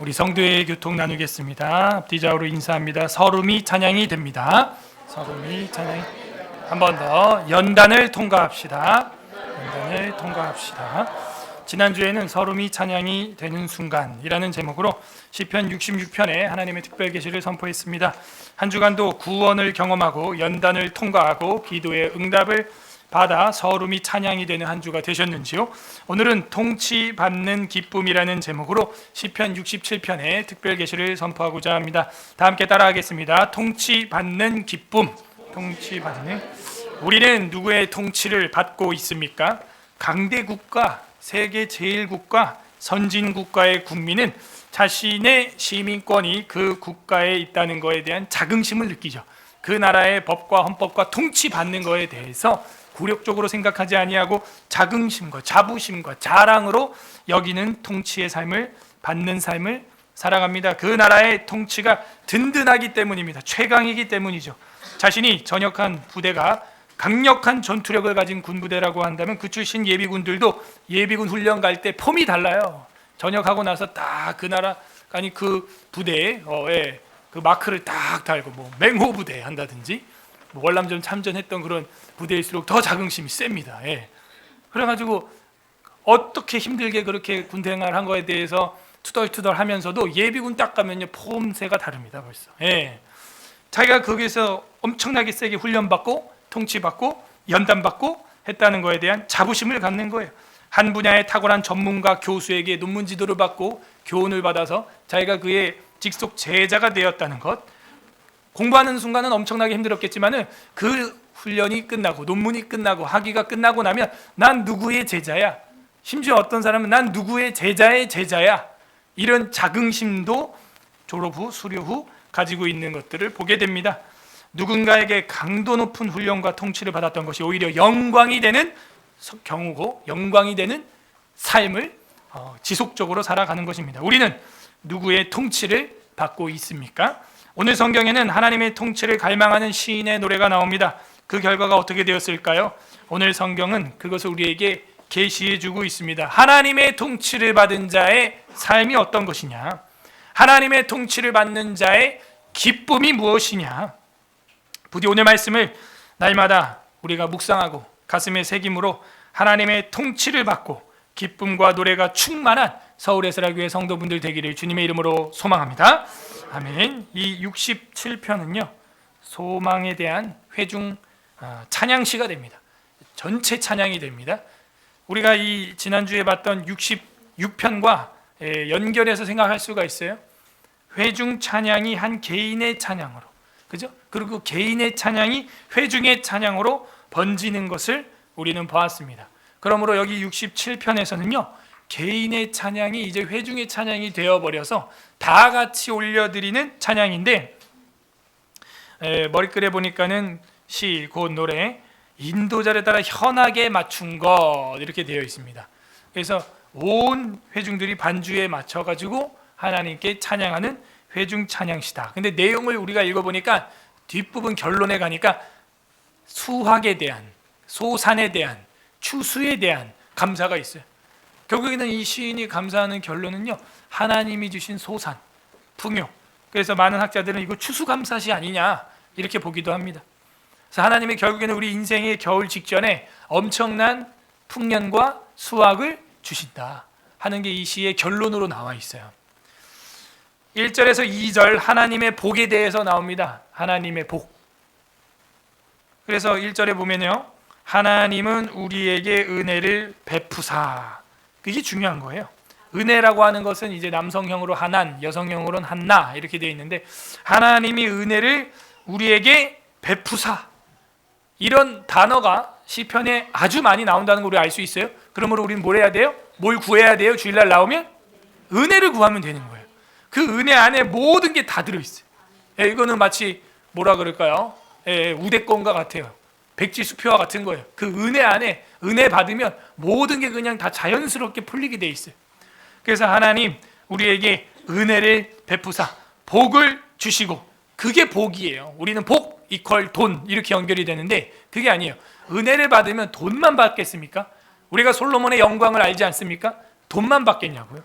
우리 성도의 교통 나누겠습니다. 앞뒤좌우로 인사합니다. 서름이 찬양이 됩니다. 서름이 찬양이. 한 번 더 연단을 통과합시다. 연단을 통과합시다. 지난주에는 서름이 찬양이 되는 순간이라는 제목으로 시편 66편에 하나님의 특별 계시를 선포했습니다. 한 주간도 구원을 경험하고 연단을 통과하고 기도의 응답을 받아 서름이 찬양이 되는 한 주가 되셨는지요? 오늘은 통치받는 기쁨이라는 제목으로 시편 67편의 특별 계시를 선포하고자 합니다. 다 함께 따라하겠습니다. 통치받는 기쁨. 통치받는. 우리는 누구의 통치를 받고 있습니까? 강대국가, 세계 제일국가, 선진국가의 국민은 자신의 시민권이 그 국가에 있다는 것에 대한 자긍심을 느끼죠. 그 나라의 법과 헌법과 통치받는 것에 대해서 굴욕적으로 생각하지 아니하고 자긍심과 자부심과 자랑으로 여기는 통치의 삶을 받는 삶을 살아갑니다. 그 나라의 통치가 든든하기 때문입니다. 최강이기 때문이죠. 자신이 전역한 부대가 강력한 전투력을 가진 군부대라고 한다면 그 출신 예비군들도 예비군 훈련 갈 때 폼이 달라요. 전역하고 나서 딱 그 나라 아니 그 부대에 그 마크를 딱 달고 뭐 맹호 부대 한다든지 월남전 참전했던 그런 부대일수록 더 자긍심이 셉니다. 그래가지고 어떻게 힘들게 그렇게 군대 생활한 거에 대해서 투덜투덜하면서도 예비군 딱 가면요 폼새가 다릅니다. 벌써. 자기가 거기서 엄청나게 세게 훈련받고 통치받고 연단받고 했다는 거에 대한 자부심을 갖는 거예요. 한 분야의 탁월한 전문가 교수에게 논문 지도를 받고 교훈을 받아서 자기가 그의 직속 제자가 되었다는 것. 공부하는 순간은 엄청나게 힘들었겠지만은 그 훈련이 끝나고 논문이 끝나고 학위가 끝나고 나면 난 누구의 제자야. 심지어 어떤 사람은 난 누구의 제자의 제자야. 이런 자긍심도 졸업 후 수료 후 가지고 있는 것들을 보게 됩니다. 누군가에게 강도 높은 훈련과 통치를 받았던 것이 오히려 영광이 되는 경우고 영광이 되는 삶을 지속적으로 살아가는 것입니다. 우리는 누구의 통치를 받고 있습니까? 오늘 성경에는 하나님의 통치를 갈망하는 시인의 노래가 나옵니다. 그 결과가 어떻게 되었을까요? 오늘 성경은 그것을 우리에게 계시해 주고 있습니다. 하나님의 통치를 받은 자의 삶이 어떤 것이냐? 하나님의 통치를 받는 자의 기쁨이 무엇이냐? 부디 오늘 말씀을 날마다 우리가 묵상하고 가슴에 새김으로 하나님의 통치를 받고 기쁨과 노래가 충만한 서울에스라교회 성도분들 되기를 주님의 이름으로 소망합니다. 아멘. 이 67편은요 소망에 대한 회중 찬양시가 됩니다. 전체 찬양이 됩니다. 우리가 이 지난주에 봤던 66편과 연결해서 생각할 수가 있어요. 회중 찬양이 한 개인의 찬양으로, 그죠? 그리고 개인의 찬양이 회중의 찬양으로 번지는 것을 우리는 보았습니다. 그러므로 여기 67편에서는요 개인의 찬양이 이제 회중의 찬양이 되어버려서 다 같이 올려드리는 찬양인데, 머리글에 보니까는 시, 곧 노래, 인도자를 따라 현악에 맞춘 것 이렇게 되어 있습니다. 그래서 온 회중들이 반주에 맞춰가지고 하나님께 찬양하는 회중 찬양시다. 근데 내용을 우리가 읽어보니까 뒷부분 결론에 가니까 수확에 대한, 소산에 대한, 추수에 대한 감사가 있어요. 결국에는 이 시인이 감사하는 결론은요 하나님이 주신 소산, 풍요. 그래서 많은 학자들은 이거 추수감사시 아니냐 이렇게 보기도 합니다. 그래서 하나님이 결국에는 우리 인생의 겨울 직전에 엄청난 풍년과 수확을 주신다 하는 게 이 시의 결론으로 나와 있어요. 1절에서 2절 하나님의 복에 대해서 나옵니다. 하나님의 복. 그래서 1절에 보면요 하나님은 우리에게 은혜를 베푸사. 그게 중요한 거예요. 은혜라고 하는 것은 이제 남성형으로 하난, 여성형으로는 한나 이렇게 되어 있는데 하나님이 은혜를 우리에게 베푸사. 이런 단어가 시편에 아주 많이 나온다는 걸 우리 알 수 있어요. 그러므로 우리는 뭘 해야 돼요? 뭘 구해야 돼요? 주일날 나오면 은혜를 구하면 되는 거예요. 그 은혜 안에 모든 게 다 들어있어요. 이거는 마치 뭐라 그럴까요? 우대권과 같아요. 백지수표와 같은 거예요. 그 은혜 안에 은혜 받으면 모든 게 그냥 다 자연스럽게 풀리게 돼 있어요. 그래서 하나님 우리에게 은혜를 베푸사 복을 주시고, 그게 복이에요. 우리는 복 이퀄 돈 이렇게 연결이 되는데 그게 아니에요. 은혜를 받으면 돈만 받겠습니까? 우리가 솔로몬의 영광을 알지 않습니까? 돈만 받겠냐고요?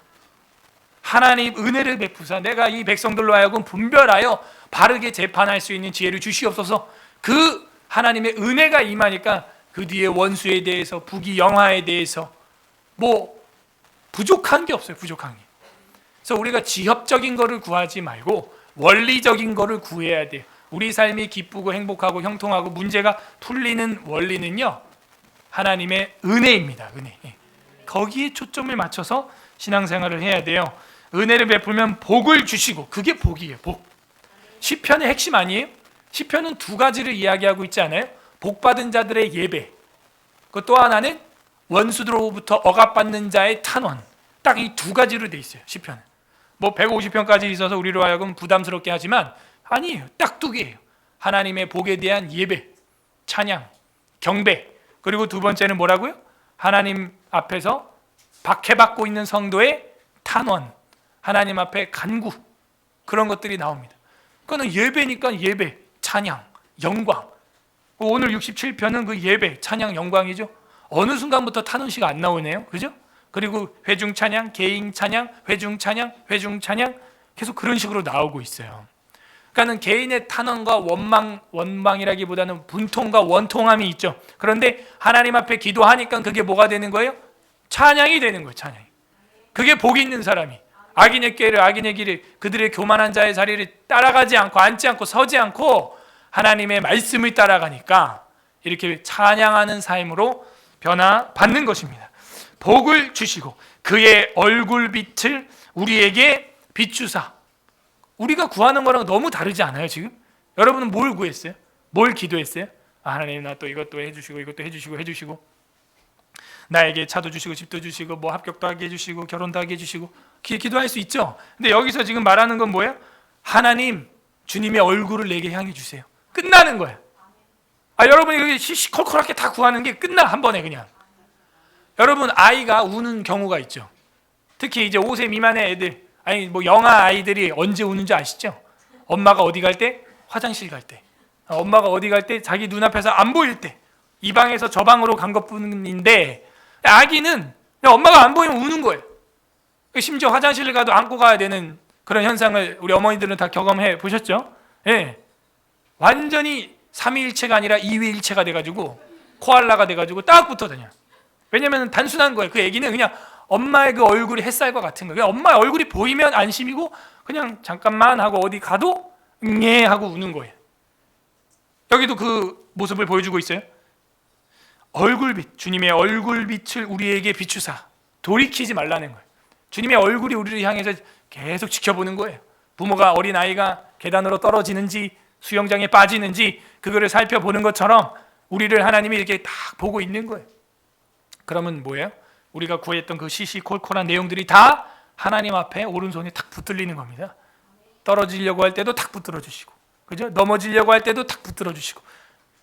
하나님 은혜를 베푸사 내가 이 백성들로 하여금 분별하여 바르게 재판할 수 있는 지혜를 주시옵소서. 그 하나님의 은혜가 임하니까 그 뒤에 원수에 대해서 부귀 영화에 대해서 뭐 부족한 게 없어요. 부족한 게. 그래서 우리가 지엽적인 거를 구하지 말고 원리적인 거를 구해야 돼요. 우리 삶이 기쁘고 행복하고 형통하고 문제가 풀리는 원리는요, 하나님의 은혜입니다. 은혜. 거기에 초점을 맞춰서 신앙생활을 해야 돼요. 은혜를 베풀면 복을 주시고, 그게 복이에요. 복. 시편의 핵심 아니에요? 시편은 두 가지를 이야기하고 있지 않아요? 복받은 자들의 예배, 그 또 하나는 원수들로부터 억압받는 자의 탄원. 딱 이 두 가지로 돼 있어요. 시편은. 뭐 150편까지 있어서 우리로 하여금 부담스럽게 하지만 아니에요. 딱 두 개예요. 하나님의 복에 대한 예배, 찬양, 경배. 그리고 두 번째는 뭐라고요? 하나님 앞에서 박해받고 있는 성도의 탄원, 하나님 앞에 간구, 그런 것들이 나옵니다. 그거는 예배니까 예배, 찬양, 영광. 오늘 67편은 그 예배, 찬양, 영광이죠. 어느 순간부터 탄원시가 안 나오네요. 그죠? 그리고 회중 찬양, 개인 찬양, 회중 찬양, 회중 찬양, 계속 그런 식으로 나오고 있어요. 그러니까는 개인의 탄원과 원망이라기보다는 분통과 원통함이 있죠. 그런데 하나님 앞에 기도하니까 그게 뭐가 되는 거예요? 찬양이 되는 거예요. 찬양이. 그게 복 있는 사람이 악인의 꾀를, 악인의 길을, 그들의 교만한 자의 자리를 따라가지 않고 앉지 않고 서지 않고 하나님의 말씀을 따라가니까 이렇게 찬양하는 삶으로 변화받는 것입니다. 복을 주시고 그의 얼굴빛을 우리에게 비추사. 우리가 구하는 거랑 너무 다르지 않아요 지금? 여러분은 뭘 구했어요? 뭘 기도했어요? 하나님 나 또 이것도 해주시고 이것도 해주시고 나에게 차도 주시고 집도 주시고 뭐 합격도 하게 해주시고 결혼도 하게 해주시고 기도할 수 있죠. 근데 여기서 지금 말하는 건 뭐예요? 하나님 주님의 얼굴을 내게 향해 주세요. 끝나는 거예요. 여러분이 그렇게 시시콜콜하게 다 구하는 게 끝나 한 번에 그냥. 여러분 아이가 우는 경우가 있죠. 특히 이제 5세 미만의 애들, 아니 뭐 영아 아이들이 언제 우는지 아시죠? 엄마가 어디 갈 때? 화장실 갈 때. 엄마가 어디 갈 때? 자기 눈앞에서 안 보일 때. 이 방에서 저 방으로 간 것뿐인데 아기는 엄마가 안 보이면 우는 거예요. 심지어 화장실을 가도 안고 가야 되는 그런 현상을 우리 어머니들은 다 경험해 보셨죠? 예. 완전히 삼위일체가 아니라 이위일체가 돼가지고 코알라가 돼가지고 딱 붙어 다녀. 왜냐면 단순한 거예요. 그 애기는 그냥 엄마의 그 얼굴이 햇살과 같은 거예요. 엄마의 얼굴이 보이면 안심이고 그냥 잠깐만 하고 어디 가도 예 하고 우는 거예요. 여기도 그 모습을 보여주고 있어요. 얼굴빛, 주님의 얼굴빛을 우리에게 비추사. 돌이키지 말라는 거예요. 주님의 얼굴이 우리를 향해서 계속 지켜보는 거예요. 부모가 어린아이가 계단으로 떨어지는지 수영장에 빠지는지 그거를 살펴보는 것처럼 우리를 하나님이 이렇게 딱 보고 있는 거예요. 그러면 뭐예요? 우리가 구했던 그 시시콜콜한 내용들이 다 하나님 앞에 오른손에 탁 붙들리는 겁니다. 떨어지려고 할 때도 탁 붙들어 주시고, 그죠? 넘어지려고 할 때도 탁 붙들어 주시고,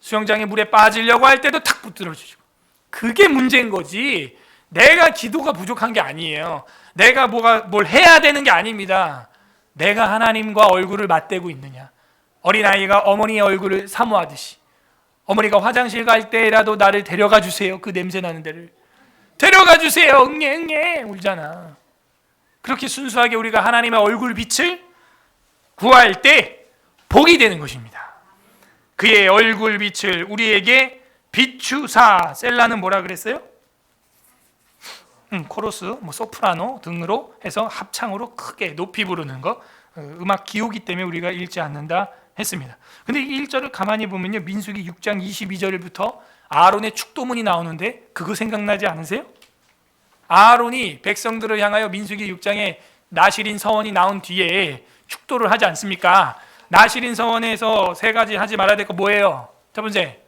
수영장에 물에 빠지려고 할 때도 탁 붙들어 주시고. 그게 문제인 거지. 내가 기도가 부족한 게 아니에요. 내가 뭘 해야 되는 게 아닙니다. 내가 하나님과 얼굴을 맞대고 있느냐. 어린아이가 어머니의 얼굴을 사모하듯이 어머니가 화장실 갈 때라도 나를 데려가 주세요. 그 냄새 나는 데를 데려가 주세요. 응애 울잖아. 그렇게 순수하게 우리가 하나님의 얼굴 빛을 구할 때 복이 되는 것입니다. 그의 얼굴 빛을 우리에게 비추사. 셀라는 뭐라 그랬어요? 코러스, 소프라노 등으로 해서 합창으로 크게 높이 부르는 거. 음악 기호기 때문에 우리가 읽지 않는다 했습니다. 근데 이 1절을 가만히 보면요, 민수기 6장 22절부터 아론의 축도문이 나오는데 그거 생각나지 않으세요? 아론이 백성들을 향하여 민수기 6장에 나실인 서원이 나온 뒤에 축도를 하지 않습니까? 나실인 서원에서 세 가지 하지 말아야 될 거 뭐예요? 첫 번째,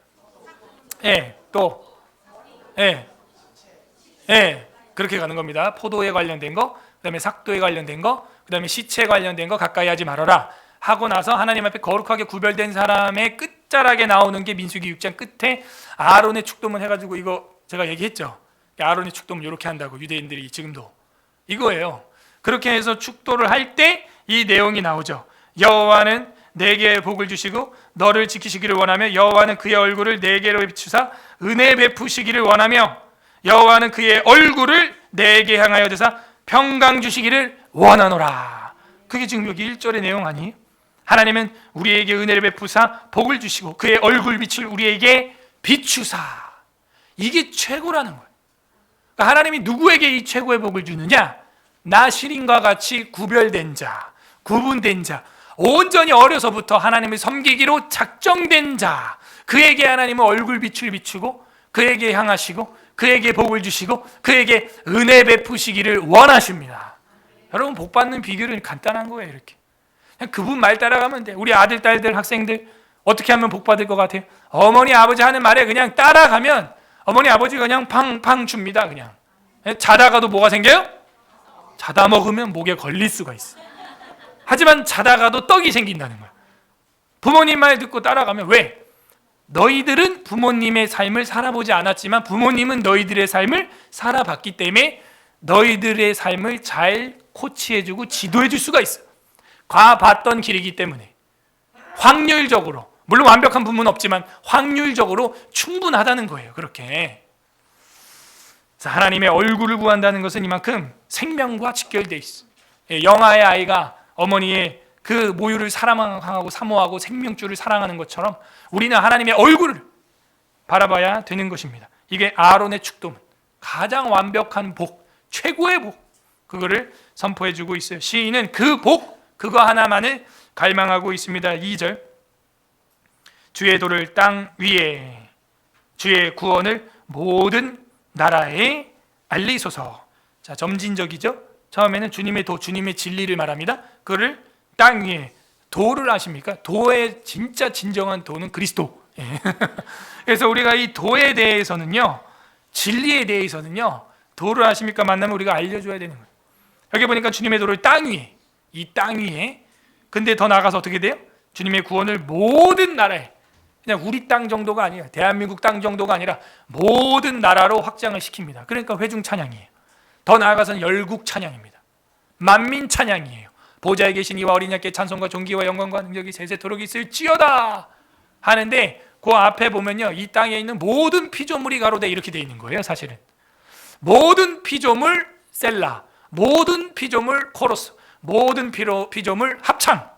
그렇게 가는 겁니다. 포도에 관련된 거, 그 다음에 삭도에 관련된 거, 그 다음에 시체에 관련된 거 가까이 하지 말아라 하고 나서 하나님 앞에 거룩하게 구별된 사람의 끝자락에 나오는 게 민수기 6장 끝에 아론의 축도문 해가지고, 이거 제가 얘기했죠. 아론의 축도문 이렇게 한다고 유대인들이 지금도 이거예요. 그렇게 해서 축도를 할 때 이 내용이 나오죠. 여호와는 내게 복을 주시고 너를 지키시기를 원하며 여호와는 그의 얼굴을 내게로 비추사 은혜 베푸시기를 원하며 여호와는 그의 얼굴을 내게 향하여 대사 평강 주시기를 원하노라. 그게 지금 여기 1절의 내용 아니에요? 하나님은 우리에게 은혜를 베푸사 복을 주시고 그의 얼굴 빛을 우리에게 비추사. 이게 최고라는 거예요. 그러니까 하나님이 누구에게 이 최고의 복을 주느냐? 나실인과 같이 구별된 자, 구분된 자, 온전히 어려서부터 하나님을 섬기기로 작정된 자, 그에게 하나님은 얼굴 빛을 비추고 그에게 향하시고 그에게 복을 주시고 그에게 은혜 베푸시기를 원하십니다. 여러분, 복 받는 비결은 간단한 거예요. 이렇게 그냥 그분 말 따라가면 돼. 우리 아들, 딸들, 학생들 어떻게 하면 복 받을 것 같아요? 어머니, 아버지 하는 말에 그냥 따라가면 어머니, 아버지가 그냥 팡팡 줍니다. 그냥 자다가도 뭐가 생겨요? 자다 먹으면 목에 걸릴 수가 있어. 하지만 자다가도 떡이 생긴다는 거야. 부모님 말 듣고 따라가면. 왜? 너희들은 부모님의 삶을 살아보지 않았지만 부모님은 너희들의 삶을 살아봤기 때문에 너희들의 삶을 잘 코치해주고 지도해줄 수가 있어. 가봤던 길이기 때문에 확률적으로, 물론 완벽한 부모는 없지만 확률적으로 충분하다는 거예요. 그렇게 하나님의 얼굴을 구한다는 것은 이만큼 생명과 직결되어 있어. 영아의 아이가 어머니의 그 모유를 사랑하고 사모하고 생명줄을 사랑하는 것처럼 우리는 하나님의 얼굴을 바라봐야 되는 것입니다. 이게 아론의 축도문, 가장 완벽한 복, 최고의 복, 그거를 선포해주고 있어요. 시인은 그 복, 그거 하나만을 갈망하고 있습니다. 2절, 주의 도를 땅 위에, 주의 구원을 모든 나라에 알리소서. 자, 점진적이죠. 처음에는 주님의 도, 주님의 진리를 말합니다. 그를 땅 위에, 도를 아십니까? 도의 진짜 진정한 도는 그리스도. 그래서 우리가 이 도에 대해서는요, 진리에 대해서는요, 도를 아십니까? 만나면 우리가 알려줘야 되는 거예요. 여기 보니까 주님의 도를 땅 위에, 이 땅 위에. 근데 더 나아가서 어떻게 돼요? 주님의 구원을 모든 나라에, 그냥 우리 땅 정도가 아니에요. 대한민국 땅 정도가 아니라 모든 나라로 확장을 시킵니다. 그러니까 회중 찬양이에요. 더 나아가서는 열국 찬양입니다. 만민 찬양이에요. 보좌에 계신 이와 어린 양께 찬송과 존귀와 영광과 능력이 세세토록 있을지어다 하는데, 그 앞에 보면요, 이 땅에 있는 모든 피조물이 가로되 이렇게 돼 있는 거예요. 사실은 모든 피조물 셀라, 모든 피조물 코러스, 모든 피조물 합창.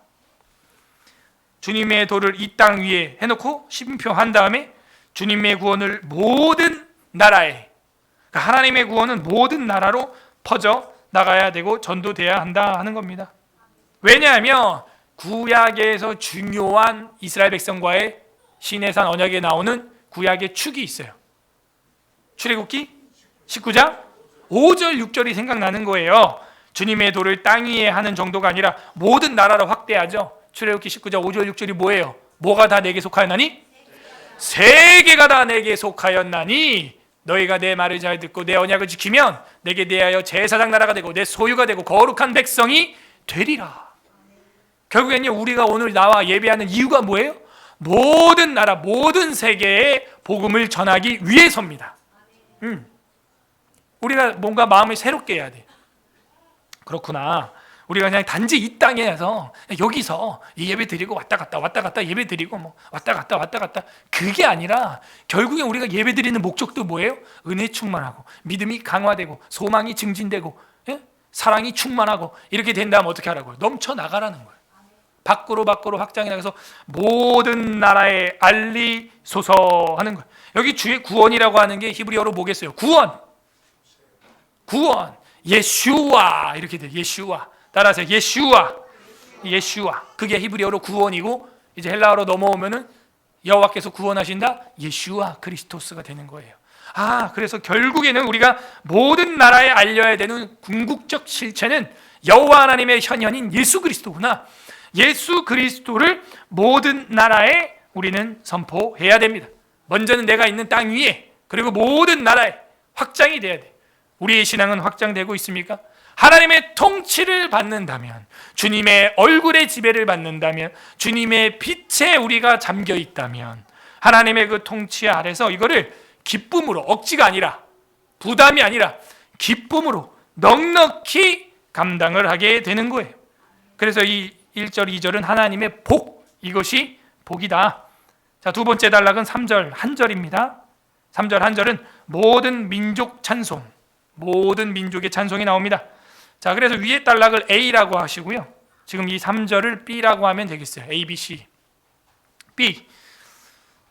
주님의 도를 이 땅 위에 해놓고 심표한 다음에 주님의 구원을 모든 나라에, 그러니까 하나님의 구원은 모든 나라로 퍼져 나가야 되고 전도돼야 한다 하는 겁니다. 왜냐하면 구약에서 중요한 이스라엘 백성과의 시내산 언약에 나오는 구약의 축이 있어요. 출애굽기 19장 5절 6절이 생각나는 거예요. 주님의 도를 땅 위에 하는 정도가 아니라 모든 나라로 확대하죠. 출애굽기 19장 5절 6절이 뭐예요? 뭐가 다 내게 속하였나니? 세계가 다 내게 속하였나니 너희가 내 말을 잘 듣고 내 언약을 지키면 내게 대하여 제사장 나라가 되고 내 소유가 되고 거룩한 백성이 되리라. 결국엔요, 우리가 오늘 나와 예배하는 이유가 뭐예요? 모든 나라, 모든 세계에 복음을 전하기 위해서입니다. 우리가 뭔가 마음을 새롭게 해야 돼. 그렇구나. 우리가 그냥 단지 이 땅에서 여기서 예배 드리고 왔다 갔다 예배 드리고 뭐 왔다 갔다 그게 아니라 결국에 우리가 예배 드리는 목적도 뭐예요? 은혜 충만하고 믿음이 강화되고 소망이 증진되고, 예? 사랑이 충만하고 이렇게 된다면 어떻게 하라고요? 넘쳐나가라는 거예요. 밖으로 확장해 나가서 모든 나라에 알리소서 하는 거예요. 여기 주의 구원이라고 하는 게 히브리어로 뭐겠어요? 구원, 예슈와 이렇게 돼요. 예슈와. 따라하세요. 예슈와. 그게 히브리어로 구원이고, 이제 헬라어로 넘어오면은 여호와께서 구원하신다, 예슈와 그리스토스가 되는 거예요. 그래서 결국에는 우리가 모든 나라에 알려야 되는 궁극적 실체는 여호와 하나님의 현현인 예수 그리스도구나. 예수 그리스도를 모든 나라에 우리는 선포해야 됩니다. 먼저는 내가 있는 땅 위에, 그리고 모든 나라에 확장이 돼야 돼. 우리의 신앙은 확장되고 있습니까? 하나님의 통치를 받는다면, 주님의 얼굴의 지배를 받는다면, 주님의 빛에 우리가 잠겨 있다면, 하나님의 그 통치 아래서 이거를 기쁨으로, 억지가 아니라, 부담이 아니라 기쁨으로 넉넉히 감당을 하게 되는 거예요. 그래서 이 1절 2절은 하나님의 복, 이것이 복이다. 자, 두 번째 단락은 3절 한 절입니다. 3절 한 절은 모든 민족 찬송, 모든 민족의 찬송이 나옵니다. 자, 그래서 위에 단락을 A라고 하시고요. 지금 이 3절을 B라고 하면 되겠어요. A, B, C. B.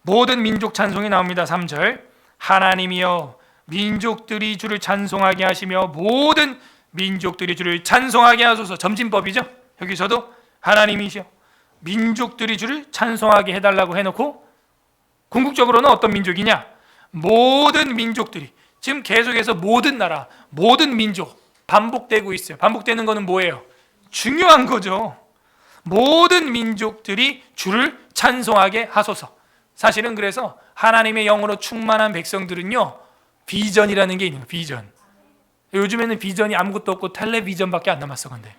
모든 민족 찬송이 나옵니다. 3절. 하나님이여 민족들이 주를 찬송하게 하시며 모든 민족들이 주를 찬송하게 하소서. 점진법이죠. 여기서도 하나님이시여 민족들이 주를 찬송하게 해달라고 해놓고 궁극적으로는 어떤 민족이냐? 모든 민족들이. 지금 계속해서 모든 나라, 모든 민족 반복되고 있어요. 반복되는 거는 뭐예요? 중요한 거죠. 모든 민족들이 주를 찬송하게 하소서. 사실은 그래서 하나님의 영으로 충만한 백성들은요, 비전이라는 게 있는 거예요. 비전. 요즘에는 비전이 아무것도 없고 텔레비전밖에 안 남았어. 근데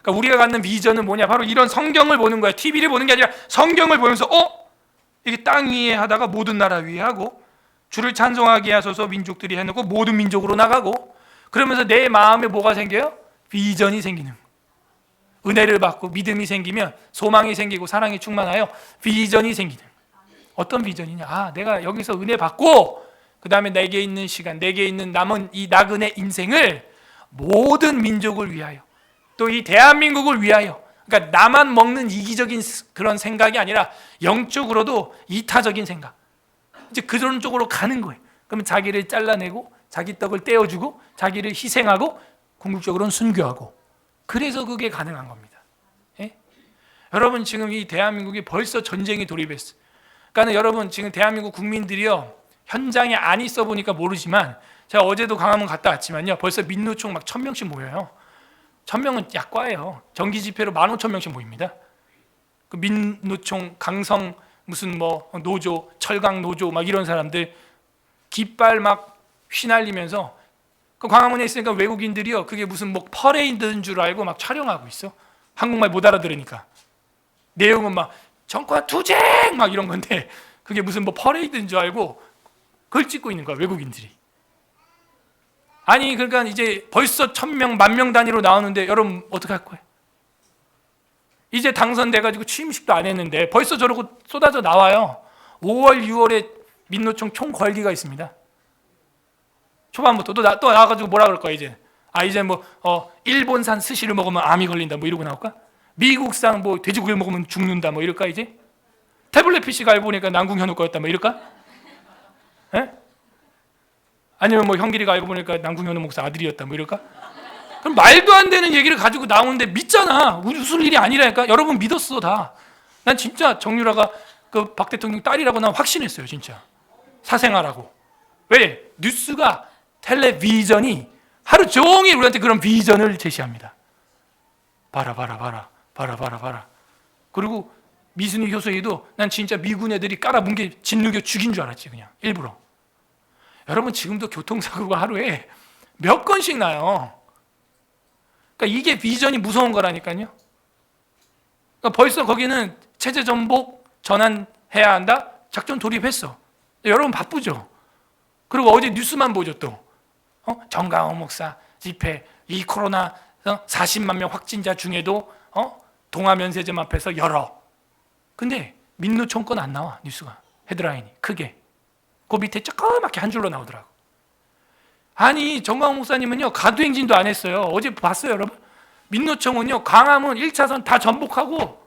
그러니까 우리가 갖는 비전은 뭐냐? 바로 이런 성경을 보는 거야. TV를 보는 게 아니라 성경을 보면서 이게 땅 위에 하다가 모든 나라 위에 하고, 주를 찬송하게 하소서 민족들이 해놓고 모든 민족으로 나가고, 그러면서 내 마음에 뭐가 생겨요? 비전이 생기는 거예요. 은혜를 받고 믿음이 생기면 소망이 생기고 사랑이 충만하여 비전이 생기는 거예요. 어떤 비전이냐? 내가 여기서 은혜 받고 그 다음에 내게 있는 시간, 내게 있는 남은 이 나그네 인생을 모든 민족을 위하여, 또 이 대한민국을 위하여, 그러니까 나만 먹는 이기적인 그런 생각이 아니라 영적으로도 이타적인 생각, 이제 그런 쪽으로 가는 거예요. 그러면 자기를 잘라내고 자기 떡을 떼어주고 자기를 희생하고 궁극적으로는 순교하고, 그래서 그게 가능한 겁니다. 예? 여러분 지금 이 대한민국이 벌써 전쟁에 돌입했어요. 그러니까 여러분 지금 대한민국 국민들이요, 현장에 안 있어 보니까 모르지만 제가 어제도 강화문 갔다 왔지만요, 벌써 민노총 막 1000명씩 모여요. 1000명은 약과예요. 정기 집회로 15,000명씩 모입니다. 그 민노총, 강성 무슨 뭐 노조, 철강 노조 막 이런 사람들 깃발 막 휘날리면서, 그 광화문에 있으니까 외국인들이요, 그게 무슨 뭐 퍼레이드인 줄 알고 막 촬영하고 있어. 한국말 못 알아들으니까. 내용은 막 정권 투쟁 막 이런 건데 그게 무슨 뭐 퍼레이드인 줄 알고 그걸 찍고 있는 거야, 외국인들이. 아니 그러니까 이제 벌써 1000명, 10,000명 단위로 나오는데 여러분 어떻게 할 거예요? 이제 당선돼가지고 취임식도 안 했는데 벌써 저러고 쏟아져 나와요. 5월, 6월에 민노총 총궐기가 있습니다. 초반부터 또 나와가지고 뭐라 그럴 거야 이제? 이제 뭐 일본산 스시를 먹으면 암이 걸린다 뭐 이러고 나올까? 미국산 뭐 돼지고기를 먹으면 죽는다 뭐 이럴까 이제? 태블릿 PC가 알고 보니까 남궁 현우 거였다 뭐 이럴까? 에? 아니면 뭐 형길이가 알고 보니까 남궁 현우 목사 아들이었다 뭐 이럴까? 그럼 말도 안 되는 얘기를 가지고 나오는데 믿잖아. 웃을 일이 아니라니까. 여러분 믿었어 다. 난 진짜 정유라가 그 박 대통령 딸이라고 난 확신했어요 진짜. 사생아라고. 왜? 뉴스가, 텔레비전이 하루 종일 우리한테 그런 비전을 제시합니다. 봐라. 그리고 미순이 효소에도 난 진짜 미군 애들이 깔아뭉개 짓누겨 죽인 줄 알았지 그냥 일부러. 여러분 지금도 교통사고가 하루에 몇 건씩 나요. 그러니까 이게 비전이 무서운 거라니까요. 그러니까 벌써 거기는 체제 전복 전환해야 한다. 작전 돌입했어. 여러분 바쁘죠. 그리고 어제 뉴스만 보죠 또. 정강원 목사 집회, 이 코로나 40만 명 확진자 중에도 동아면세점 앞에서 열어. 근데 민노총 건 안 나와 뉴스가. 헤드라인이 크게. 그 밑에 조그맣게 한 줄로 나오더라고. 아니 정강원 목사님은요 가두행진도 안 했어요. 어제 봤어요 여러분? 민노총은요 광화문 1차선 다 전복하고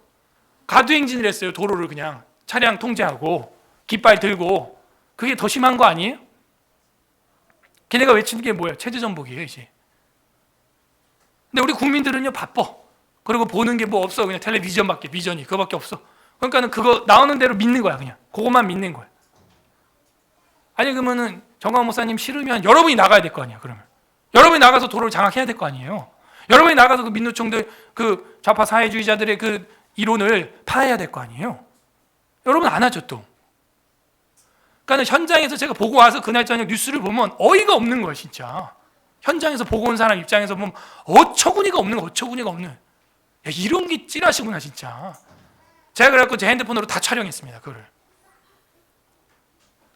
가두행진을 했어요. 도로를 그냥 차량 통제하고 깃발 들고. 그게 더 심한 거 아니에요? 걔네가 외치는 게 뭐예요? 체제 전복이에요 이제. 근데 우리 국민들은요 바빠. 그리고 보는 게 뭐 없어. 그냥 텔레비전밖에, 비전이 그거밖에 없어. 그러니까는 그거 나오는 대로 믿는 거야. 그냥 그것만 믿는 거야. 아니 그러면은 정광훈 목사님 싫으면 여러분이 나가야 될 거 아니야. 그러면 여러분이 나가서 도로를 장악해야 될 거 아니에요. 여러분이 나가서 그 민노총들, 그 좌파 사회주의자들의 그 이론을 팔아야 될 거 아니에요. 여러분 안 하죠 또. 그러니까 현장에서 제가 보고 와서 그날 저녁 뉴스를 보면 어이가 없는 거예요 진짜. 현장에서 보고 온 사람 입장에서 보면 어처구니가 없는 거, 어처구니가 없는. 야, 이런 게 찌라시구나 진짜. 제가 그래갖고 제 핸드폰으로 다 촬영했습니다 그거를.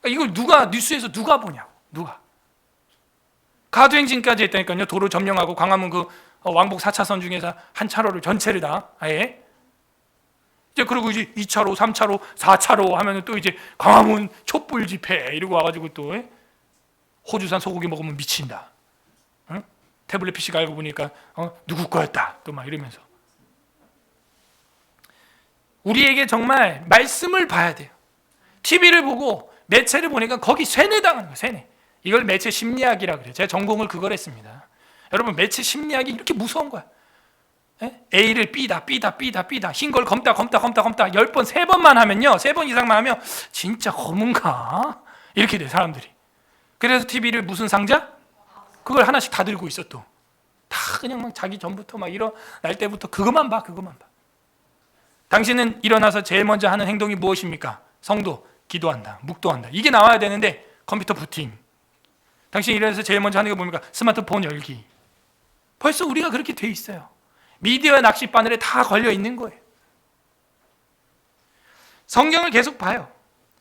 그러니까 이걸 누가 뉴스에서 누가 보냐고. 누가. 가두행진까지 했다니까요. 도로 점령하고 광화문 그 왕복 4차선 중에서 한 차로를 전체를 다 아예. 이제 그리고 이제 2차로, 3차로, 4차로 하면은 또 이제 광화문 촛불 집회 이러고 와가지고 또 호주산 소고기 먹으면 미친다. 응? 태블릿 PC가 알고 보니까 누구 거였다 또 막 이러면서. 우리에게 정말 말씀을 봐야 돼요. TV를 보고 매체를 보니까 거기 세뇌당하는 거예요. 세뇌. 이걸 매체 심리학이라고 그래요. 제가 전공을 그걸 했습니다. 여러분, 매체 심리학이 이렇게 무서운 거야. A를 B다 흰 걸 검다 10번 3번만 하면요, 3번 이상만 하면 진짜 검은가? 이렇게 돼 사람들이. 그래서 TV를 무슨 상자? 그걸 하나씩 다 들고 있어. 또 다 그냥 막 자기 전부터 막 일어날 때부터 그것만 봐. 당신은 일어나서 제일 먼저 하는 행동이 무엇입니까? 성도, 기도한다, 묵도한다. 이게 나와야 되는데 컴퓨터 부팅. 당신이 일어나서 제일 먼저 하는 게 뭡니까? 스마트폰 열기. 벌써 우리가 그렇게 돼 있어요. 미디어 낚싯바늘에 다 걸려 있는 거예요. 성경을 계속 봐요.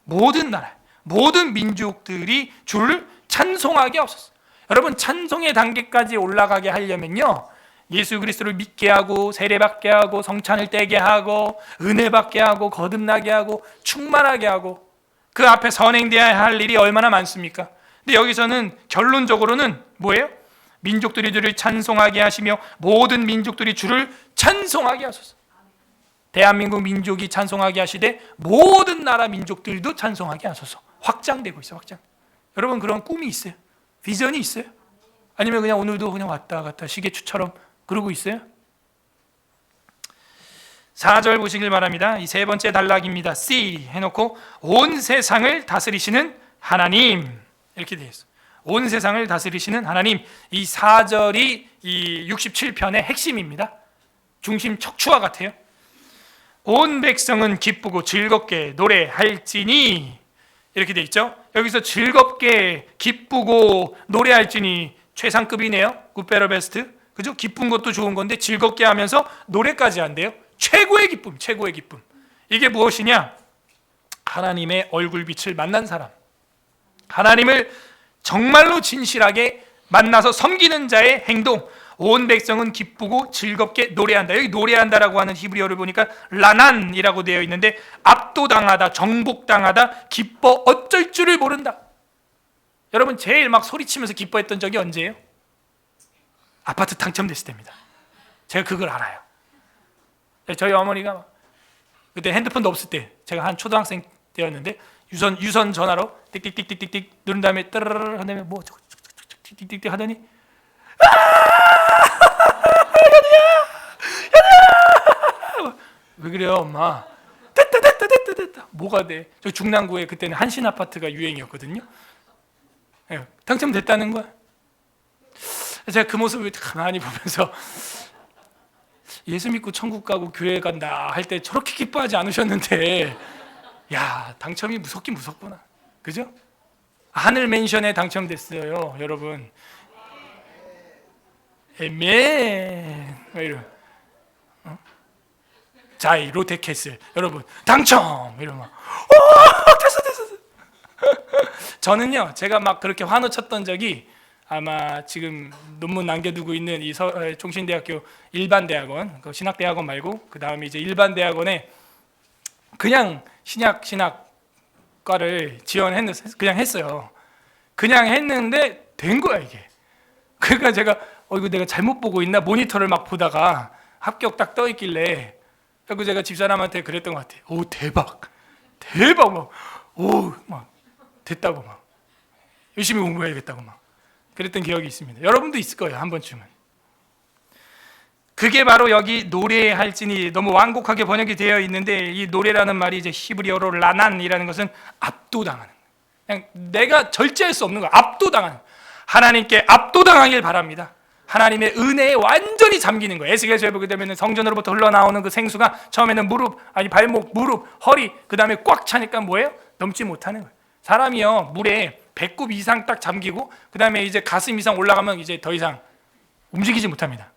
모든 나라, 모든 민족들이 주를 찬송하게 하옵소서. 여러분, 찬송의 단계까지 올라가게 하려면요, 예수 그리스도를 믿게 하고 세례받게 하고 성찬을 떼게 하고 은혜 받게 하고 거듭나게 하고 충만하게 하고 그 앞에 선행되어야 할 일이 얼마나 많습니까? 근데 여기서는 결론적으로는 뭐예요? 민족들이 주를 찬송하게 하시며 모든 민족들이 주를 찬송하게 하소서. 대한민국 민족이 찬송하게 하시되 모든 나라 민족들도 찬송하게 하소서. 확장되고 있어요. 확장. 여러분, 그런 꿈이 있어요? 비전이 있어요? 아니면 그냥 오늘도 그냥 왔다 갔다 시계추처럼 그러고 있어요? 4절 보시길 바랍니다. 이 세 번째 단락입니다. C 해놓고 온 세상을 다스리시는 하나님, 이렇게 되어 있어요. 온 세상을 다스리시는 하나님. 이 4절이 이 67편의 핵심입니다. 중심 척추와 같아요. 온 백성은 기쁘고 즐겁게 노래할지니, 이렇게 되어 있죠. 여기서 즐겁게 기쁘고 노래할지니 최상급이네요. 굿베러 베스트. 그죠? 기쁜 것도 좋은 건데 즐겁게 하면서 노래까지 한대요. 최고의 기쁨, 최고의 기쁨. 이게 무엇이냐? 하나님의 얼굴빛을 만난 사람, 하나님을 정말로 진실하게 만나서 섬기는 자의 행동. 온 백성은 기쁘고 즐겁게 노래한다. 여기 노래한다라고 하는 히브리어를 보니까 라난이라고 되어 있는데 압도당하다, 정복당하다, 기뻐 어쩔 줄을 모른다. 여러분, 제일 막 소리치면서 기뻐했던 적이 언제예요? 아파트 당첨됐을 때입니다. 제가 그걸 알아요. 저희 어머니가 그때 핸드폰도 없을 때, 제가 한 초등학생 때였는데 유선 전화로 띡띡띡띡띡 누른 다음에 따르르 한 다음에 뭐 띡띡띡 하더니 현우야 왜 그래요 엄마? 됐다 뭐가 돼? 저 중랑구에 그때는 한신 아파트가 유행이었거든요. 네, 당첨됐다는 거야. 제가 그 모습을 가만히 보면서 예수 믿고 천국 가고 교회 간다 할 때 저렇게 기뻐하지 않으셨는데, 야, 당첨이 무섭긴 무섭구나. 그죠? 하늘 맨션에 당첨됐어요, 여러분. 아멘. 왜 이러? 자이 롯데캐슬 여러분 당첨 이러면 됐어. 저는요, 제가 막 그렇게 환호 쳤던 적이 아마 지금 논문 남겨두고 있는 이 종신대학교 일반대학원, 그 신학대학원 말고 그 다음에 이제 일반대학원에 그냥 신학과를 그냥 했어요. 그냥 했는데 된 거야 이게. 그러니까 제가 이거 내가 잘못 보고 있나 모니터를 막 보다가 합격 딱 떠 있길래, 그리고 제가 집사람한테 그랬던 것 같아요. 오 대박 막 됐다고 막 열심히 공부해야겠다고 막 그랬던 기억이 있습니다. 여러분도 있을 거예요, 한 번쯤은. 그게 바로 여기 노래할지니 너무 완곡하게 번역이 되어 있는데, 이 노래라는 말이 이제 히브리어로 라난이라는 것은 압도당하는, 그냥 내가 절제할 수 없는 거, 압도당하는, 하나님께 압도당하길 바랍니다. 하나님의 은혜에 완전히 잠기는 거예요. 에스겔서에 보게 되면 성전으로부터 흘러나오는 그 생수가 처음에는 발목, 무릎, 허리, 그 다음에 꽉 차니까 뭐예요? 넘지 못하는 거예요. 사람이요, 물에 배꼽 이상 딱 잠기고 그 다음에 이제 가슴 이상 올라가면 이제 더 이상 움직이지 못합니다.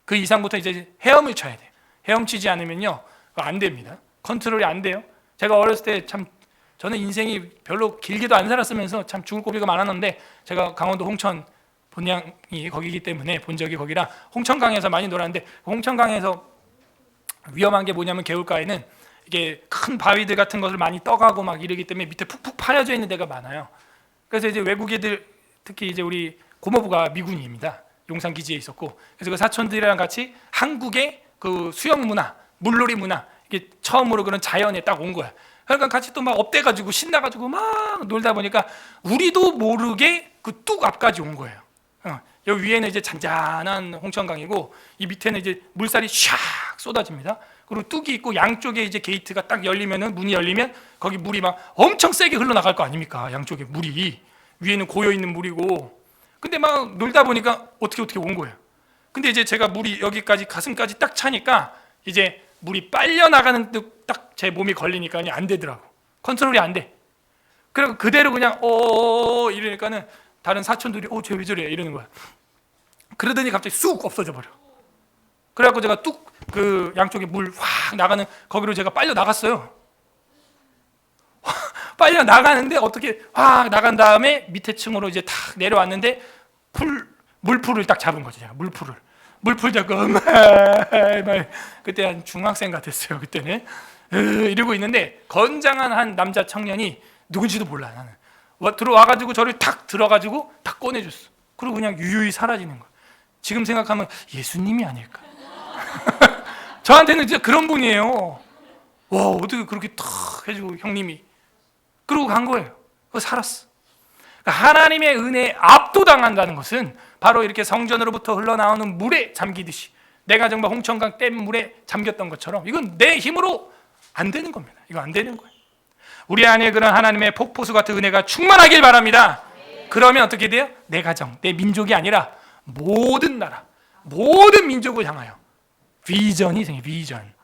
그 이상부터 이제 헤엄을 쳐야 돼요. 헤엄치지 않으면요 안 됩니다. 컨트롤이 안 돼요. 제가 어렸을 때 참, 저는 인생이 별로 길게도 안 살았으면서 참 죽을 고비가 많았는데, 제가 강원도 홍천 본향이 거기기 때문에 본 적이 거기라 홍천강에서 많이 놀았는데, 홍천강에서 위험한 게 뭐냐면 개울가에는 이게 큰 바위들 같은 것을 많이 떠가고 막 이러기 때문에 밑에 푹푹 파여져 있는 데가 많아요. 그래서 이제 외국 애들, 특히 이제 우리 고모부가 미군입니다. 용산 기지에 있었고, 그래서 그 사촌들이랑 같이 한국의 그 수영 문화, 물놀이 문화, 이게 처음으로 그런 자연에 딱 온 거야. 그러니까 같이 또 막 업돼가지고 신나가지고 막 놀다 보니까 우리도 모르게 그 뚝 앞까지 온 거예요. 여기 위에는 이제 잔잔한 홍천강이고 이 밑에는 이제 물살이 샥 쏟아집니다. 그리고 뚝이 있고 양쪽에 이제 게이트가 딱 열리면은, 문이 열리면 거기 물이 막 엄청 세게 흘러나갈 거 아닙니까? 양쪽에 물이, 위에는 고여 있는 물이고. 근데 막 놀다 보니까 어떻게 온 거예요. 근데 이제 제가 물이 여기까지 가슴까지 딱 차니까 이제 물이 빨려 나가는 듯 딱 제 몸이 걸리니까 안 되더라고. 컨트롤이 안 돼. 그리고 그대로 그냥 이러니까는 다른 사촌들이 쟤 왜 저래 이러는 거야. 그러더니 갑자기 쑥 없어져 버려. 그래갖고 제가 뚝 그 양쪽에 물 확 나가는 거기로 제가 빨려 나갔어요. 빨려 나가는데 어떻게 확 나간 다음에 밑에 층으로 이제 탁 내려왔는데 물풀을 딱 잡은 거죠. 제가 물풀 잡고 그때 한 중학생 같았어요. 그때는 이러고 있는데 건장한 한 남자 청년이 누군지도 몰라. 나는 들어와가지고 저를 탁 들어가지고 탁 꺼내줬어. 그리고 그냥 유유히 사라지는 거야. 지금 생각하면 예수님이 아닐까. 저한테는 진짜 그런 분이에요. 와, 어떻게 그렇게 탁 해주고 형님이 그러고 간 거예요. 살았어. 그러니까 하나님의 은혜에 압도당한다는 것은 바로 이렇게 성전으로부터 흘러나오는 물에 잠기듯이, 내가 정말 홍천강 댐 물에 잠겼던 것처럼 이건 내 힘으로 안 되는 겁니다. 이거 안 되는 거예요. 우리 안에 그런 하나님의 폭포수 같은 은혜가 충만하길 바랍니다. 그러면 어떻게 돼요? 내 가정, 내 민족이 아니라 모든 나라, 모든 민족을 향하여 비전이 생겨요. 비전.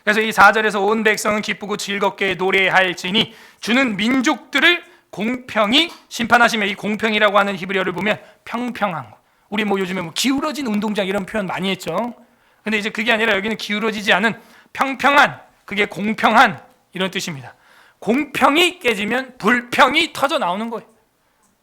그래서 이 4절에서 온 백성은 기쁘고 즐겁게 노래할지니 주는 민족들을 공평히 심판하시며, 이 공평이라고 하는 히브리어를 보면 평평한 거. 우리 뭐 요즘에 뭐 기울어진 운동장 이런 표현 많이 했죠. 근데 이제 그게 아니라 여기는 기울어지지 않은 평평한, 그게 공평한 이런 뜻입니다. 공평이 깨지면 불평이 터져 나오는 거예요.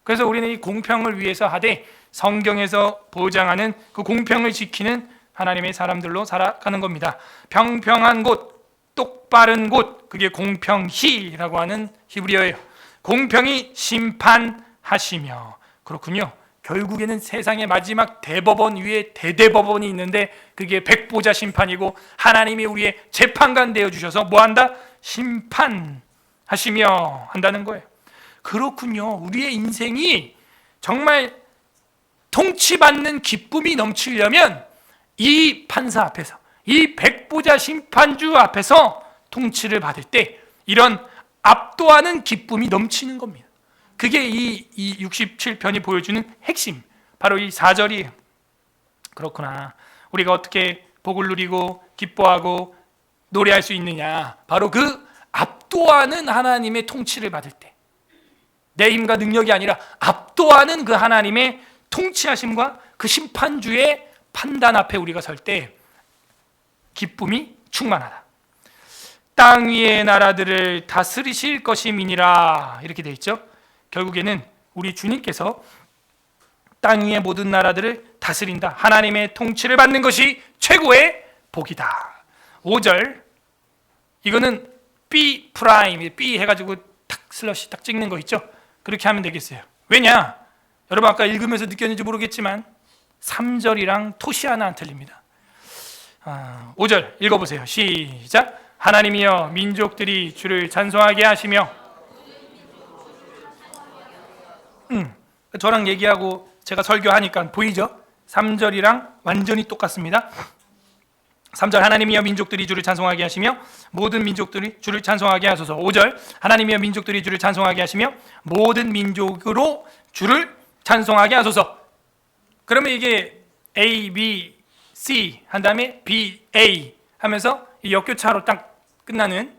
그래서 우리는 이 공평을 위해서 하되 성경에서 보장하는 그 공평을 지키는 하나님의 사람들로 살아가는 겁니다. 평평한 곳, 똑바른 곳, 그게 공평히라고 하는 히브리어예요. 공평히 심판하시며. 그렇군요. 결국에는 세상의 마지막 대법원 위에 대대법원이 있는데 그게 백보자 심판이고, 하나님이 우리의 재판관 되어주셔서 뭐한다? 심판하시며 한다는 거예요. 그렇군요. 우리의 인생이 정말 통치받는 기쁨이 넘치려면 이 판사 앞에서, 이 백보자 심판주 앞에서 통치를 받을 때 이런 압도하는 기쁨이 넘치는 겁니다. 그게 이 67편이 보여주는 핵심, 바로 이 4절이에요. 그렇구나. 우리가 어떻게 복을 누리고 기뻐하고 노래할 수 있느냐? 바로 그 압도하는 하나님의 통치를 받을 때, 내 힘과 능력이 아니라 압도하는 그 하나님의 통치하심과 그 심판주의 판단 앞에 우리가 설 때 기쁨이 충만하다. 땅 위의 나라들을 다스리실 것임이니라, 이렇게 되어 있죠. 결국에는 우리 주님께서 땅 위의 모든 나라들을 다스린다. 하나님의 통치를 받는 것이 최고의 복이다. 5절, 이거는 B 프라임, B 해가지고 탁 슬러시 딱 찍는 거 있죠. 그렇게 하면 되겠어요. 왜냐? 여러분 아까 읽으면서 느꼈는지 모르겠지만 3절이랑 토시 하나 안 틀립니다. 5절 읽어보세요. 시작. 하나님이여 민족들이 주를 찬송하게 하시며. 저랑 얘기하고 제가 설교하니까 보이죠? 3절이랑 완전히 똑같습니다. 3절 하나님이여 민족들이 주를 찬송하게 하시며 모든 민족들이 주를 찬송하게 하소서. 5절 하나님이여 민족들이 주를 찬송하게 하시며 모든 민족으로 주를 찬송하게 하소서. 그러면 이게 A, B, C 한 다음에 B, A 하면서 이 역교차로 딱 끝나는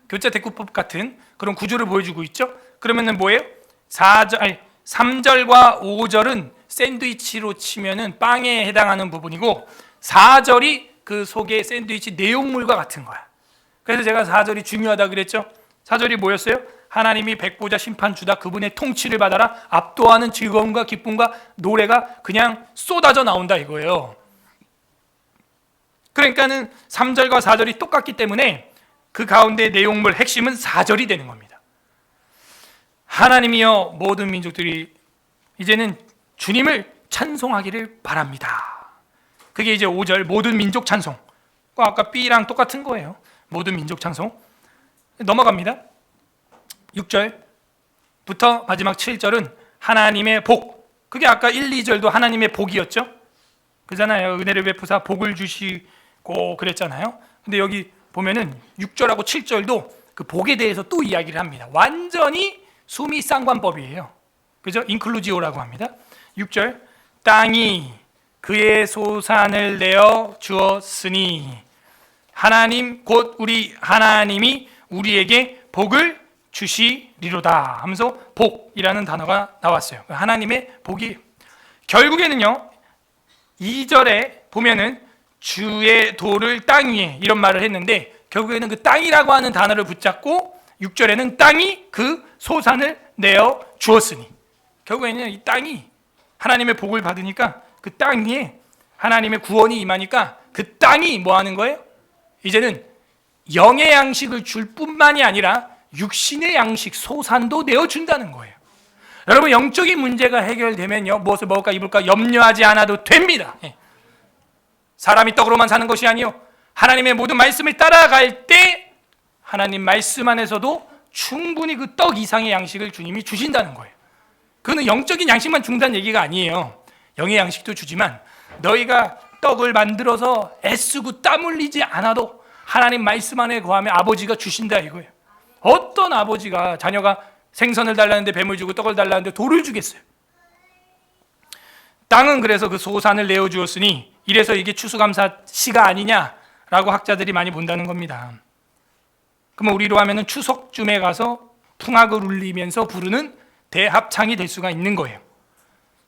교차 대꾸법 같은 그런 구조를 보여주고 있죠. 그러면은 뭐예요? 3절과 5절은 샌드위치로 치면은 빵에 해당하는 부분이고 4절이 그 속에 샌드위치 내용물과 같은 거야. 그래서 제가 4절이 중요하다 그랬죠. 4절이 뭐였어요? 하나님이 백보자 심판주다. 그분의 통치를 받아라. 압도하는 즐거움과 기쁨과 노래가 그냥 쏟아져 나온다 이거예요. 그러니까는 3절과 4절이 똑같기 때문에 그 가운데 내용물 핵심은 4절이 되는 겁니다. 하나님이여 모든 민족들이, 이제는 주님을 찬송하기를 바랍니다. 그게 이제 5절 모든 민족 찬송. 아까 B랑 똑같은 거예요. 모든 민족 찬송. 넘어갑니다. 6절부터 마지막 7절은 하나님의 복. 그게 아까 1, 2절도 하나님의 복이었죠. 그잖아요. 은혜를 베푸사 복을 주시고 그랬잖아요. 근데 여기 보면은 6절하고 7절도 그 복에 대해서 또 이야기를 합니다. 완전히 수미 쌍관법이에요. 그죠? 인클루지오라고 합니다. 6절 땅이 그의 소산을 내어 주었으니 하나님 곧 우리 하나님이 우리에게 복을 주시리로다 하면서 복이라는 단어가 나왔어요. 하나님의 복이 결국에는요 2절에 보면은 주의 돌을 땅 위에 이런 말을 했는데 결국에는 그 땅이라고 하는 단어를 붙잡고 6절에는 땅이 그 소산을 내어 주었으니 결국에는 이 땅이 하나님의 복을 받으니까 그 땅 위에 하나님의 구원이 임하니까 그 땅이 뭐 하는 거예요? 이제는 영의 양식을 줄 뿐만이 아니라 육신의 양식 소산도 내어준다는 거예요. 여러분 영적인 문제가 해결되면요 무엇을 먹을까 입을까 염려하지 않아도 됩니다. 사람이 떡으로만 사는 것이 아니요 하나님의 모든 말씀을 따라갈 때 하나님 말씀 안에서도 충분히 그 떡 이상의 양식을 주님이 주신다는 거예요. 그거는 영적인 양식만 준다는 얘기가 아니에요. 영의 양식도 주지만 너희가 떡을 만들어서 애쓰고 땀 흘리지 않아도 하나님 말씀 안에 거하면 아버지가 주신다 이거예요. 어떤 아버지가 자녀가 생선을 달라는데 뱀을 주고 떡을 달라는데 돌을 주겠어요? 땅은 그래서 그 소산을 내어주었으니 이래서 이게 추수감사 시가 아니냐라고 학자들이 많이 본다는 겁니다. 그러면 우리로 하면은 추석쯤에 가서 풍악을 울리면서 부르는 대합창이 될 수가 있는 거예요.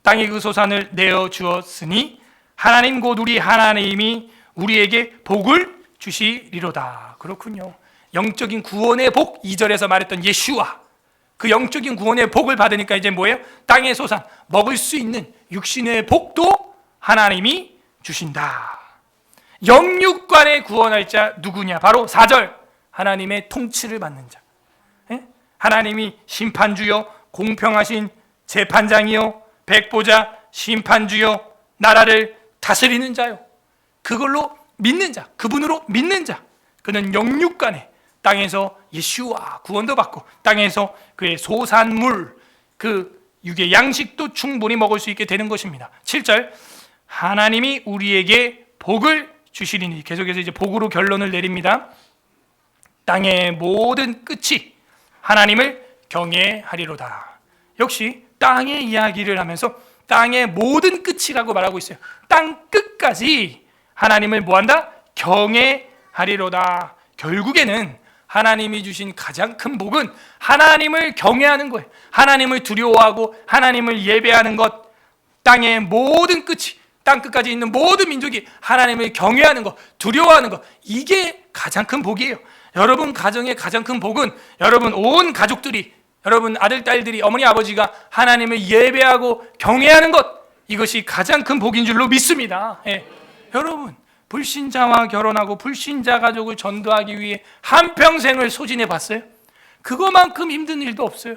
땅이 그 소산을 내어주었으니 하나님 곧 우리 하나님이 우리에게 복을 주시리로다. 그렇군요. 영적인 구원의 복 2절에서 말했던 예슈아 그 영적인 구원의 복을 받으니까 이제 뭐예요? 땅의 소산 먹을 수 있는 육신의 복도 하나님이 주신다. 영육간의 구원할 자 누구냐? 바로 4절 하나님의 통치를 받는 자. 하나님이 심판주요 공평하신 재판장이요 백보자 심판주요 나라를 다스리는 자요. 그걸로 믿는 자, 그분으로 믿는 자. 그는 영육간에 땅에서 예수와 구원도 받고 땅에서 그의 소산물 그 육의 양식도 충분히 먹을 수 있게 되는 것입니다. 7절 하나님이 우리에게 복을 주시리니 계속해서 이제 복으로 결론을 내립니다. 땅의 모든 끝이 하나님을 경외하리로다. 역시 땅의 이야기를 하면서 땅의 모든 끝이라고 말하고 있어요. 땅 끝까지 하나님을 뭐한다? 경외하리로다. 결국에는 하나님이 주신 가장 큰 복은 하나님을 경외하는 거예요. 하나님을 두려워하고 하나님을 예배하는 것. 땅의 모든 끝이 땅 끝까지 있는 모든 민족이 하나님을 경외하는 것, 두려워하는 것. 이게 가장 큰 복이에요. 여러분 가정의 가장 큰 복은 여러분 온 가족들이 여러분 아들, 딸들이 어머니, 아버지가 하나님을 예배하고 경외하는 것. 이것이 가장 큰 복인 줄로 믿습니다. 여러분 불신자와 결혼하고 불신자 가족을 전도하기 위해 한평생을 소진해 봤어요? 그거만큼 힘든 일도 없어요.